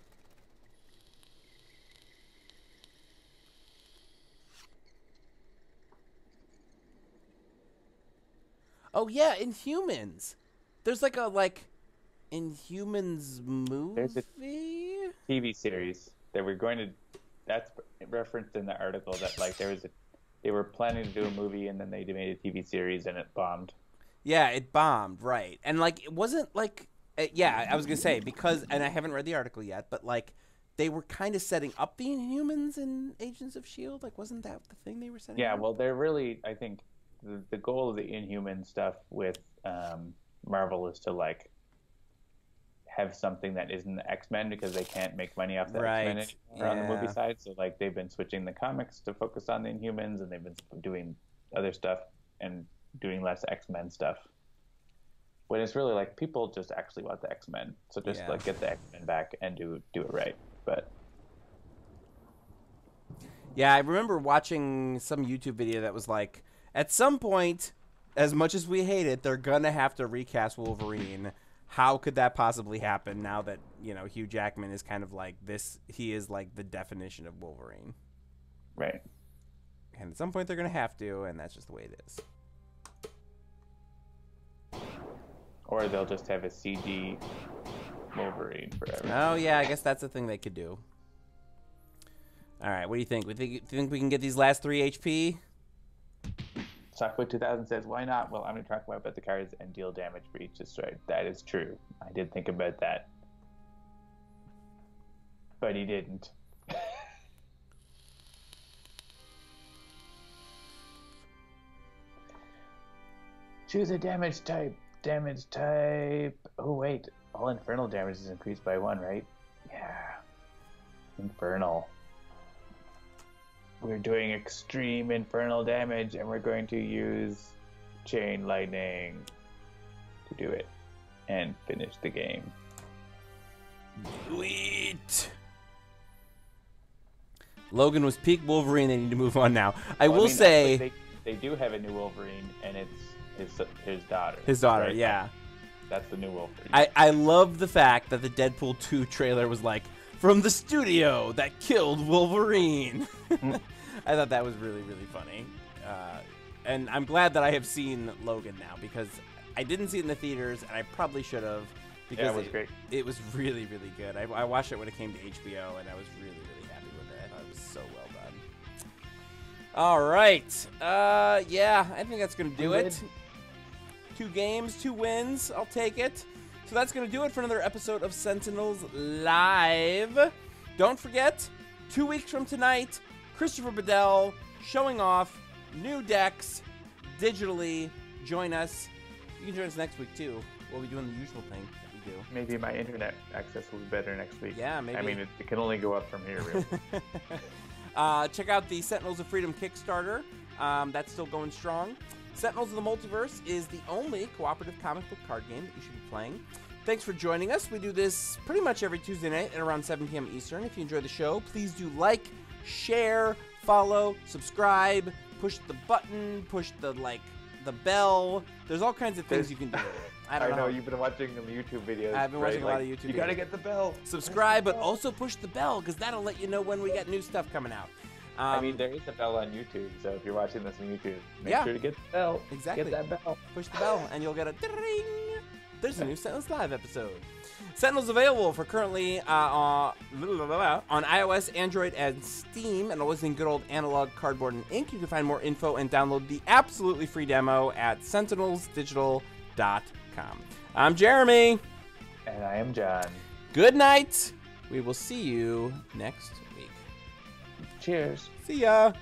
Oh, yeah, Inhumans. There's like a, Inhumans movie? There's a TV series that we're going to... That's referenced in the article that, like, they were planning to do a movie and then they made a TV series and it bombed. Yeah, it bombed, right. And, like, it wasn't, like... Yeah, I was going to say, because... And I haven't read the article yet, but, like, they were kind of setting up the Inhumans in Agents of S.H.I.E.L.D.? Like, wasn't that the thing they were setting up? Yeah, well, they're really... I think the goal of the Inhuman stuff with Marvel is to, like, have something that isn't the X-Men because they can't make money off the X-Men on the movie side. So like they've been switching the comics to focus on the Inhumans, and they've been doing other stuff and doing less X-Men stuff. When it's really like people just actually want the X-Men, so just like get the X-Men back and do it right. But yeah, I remember watching some YouTube video that was like, at some point, as much as we hate it, they're gonna have to recast Wolverine. How could that possibly happen now that, you know, Hugh Jackman is kind of like this? He is like the definition of Wolverine. Right. And at some point they're going to have to, and that's just the way it is. Or they'll just have a CG Wolverine forever. Oh, yeah, I guess that's the thing they could do. All right, what do you think? Think we can get these last 3 HP? Software 2000 says, why not? Well, I'm going to talk about the cards and deal damage for each destroyed. That is true. I did think about that. But he didn't. Choose a damage type. Damage type. Oh, wait. All infernal damage is increased by 1, right? Yeah. Infernal. We're doing extreme infernal damage, and we're going to use chain lightning to do it and finish the game. Sweet. Logan was peak Wolverine. They need to move on now. I will say they do have a new Wolverine, and it's his daughter. His daughter, right? yeah. That's the new Wolverine. I love the fact that the Deadpool 2 trailer was like, from the studio that killed Wolverine. I thought that was really, really funny. And I'm glad that I have seen Logan now, because I didn't see it in the theaters, and I probably should have. Because it was great. It was really, really good. I watched it when it came to HBO, and I was really, really happy with it. I thought it was so well done. All right. Yeah, I think that's going to do it. 2 games, 2 wins. I'll take it. So that's going to do it for another episode of Sentinels Live. Don't forget, 2 weeks from tonight, Christopher Bedell showing off new decks digitally. Join us. You can join us next week, too. We'll be doing the usual thing that we do. Maybe my internet access will be better next week. Yeah, maybe. I mean, it can only go up from here, really. Check out the Sentinels of Freedom Kickstarter. That's still going strong. Sentinels of the Multiverse is the only cooperative comic book card game that you should be playing. Thanks for joining us. We do this pretty much every Tuesday night at around 7 p.m. Eastern. If you enjoy the show, please do like, share, follow, subscribe, push the button, push the bell. There's all kinds of things you can do. I know. You've been watching some YouTube videos. I've been watching a lot of YouTube videos. You gotta get the bell. Subscribe, but also push the bell, because that'll let you know when we got new stuff coming out. I mean, there is a bell on YouTube, so if you're watching this on YouTube, make sure to get the bell. Exactly. Get that bell. Push the bell, and you'll get a ding. There's a new Sentinels Live episode. Sentinels available for currently on iOS, Android, and Steam, and always in good old analog, cardboard, and ink. You can find more info and download the absolutely free demo at sentinelsdigital.com. I'm Jeremy. And I am John. Good night. We will see you next week. Cheers. See ya.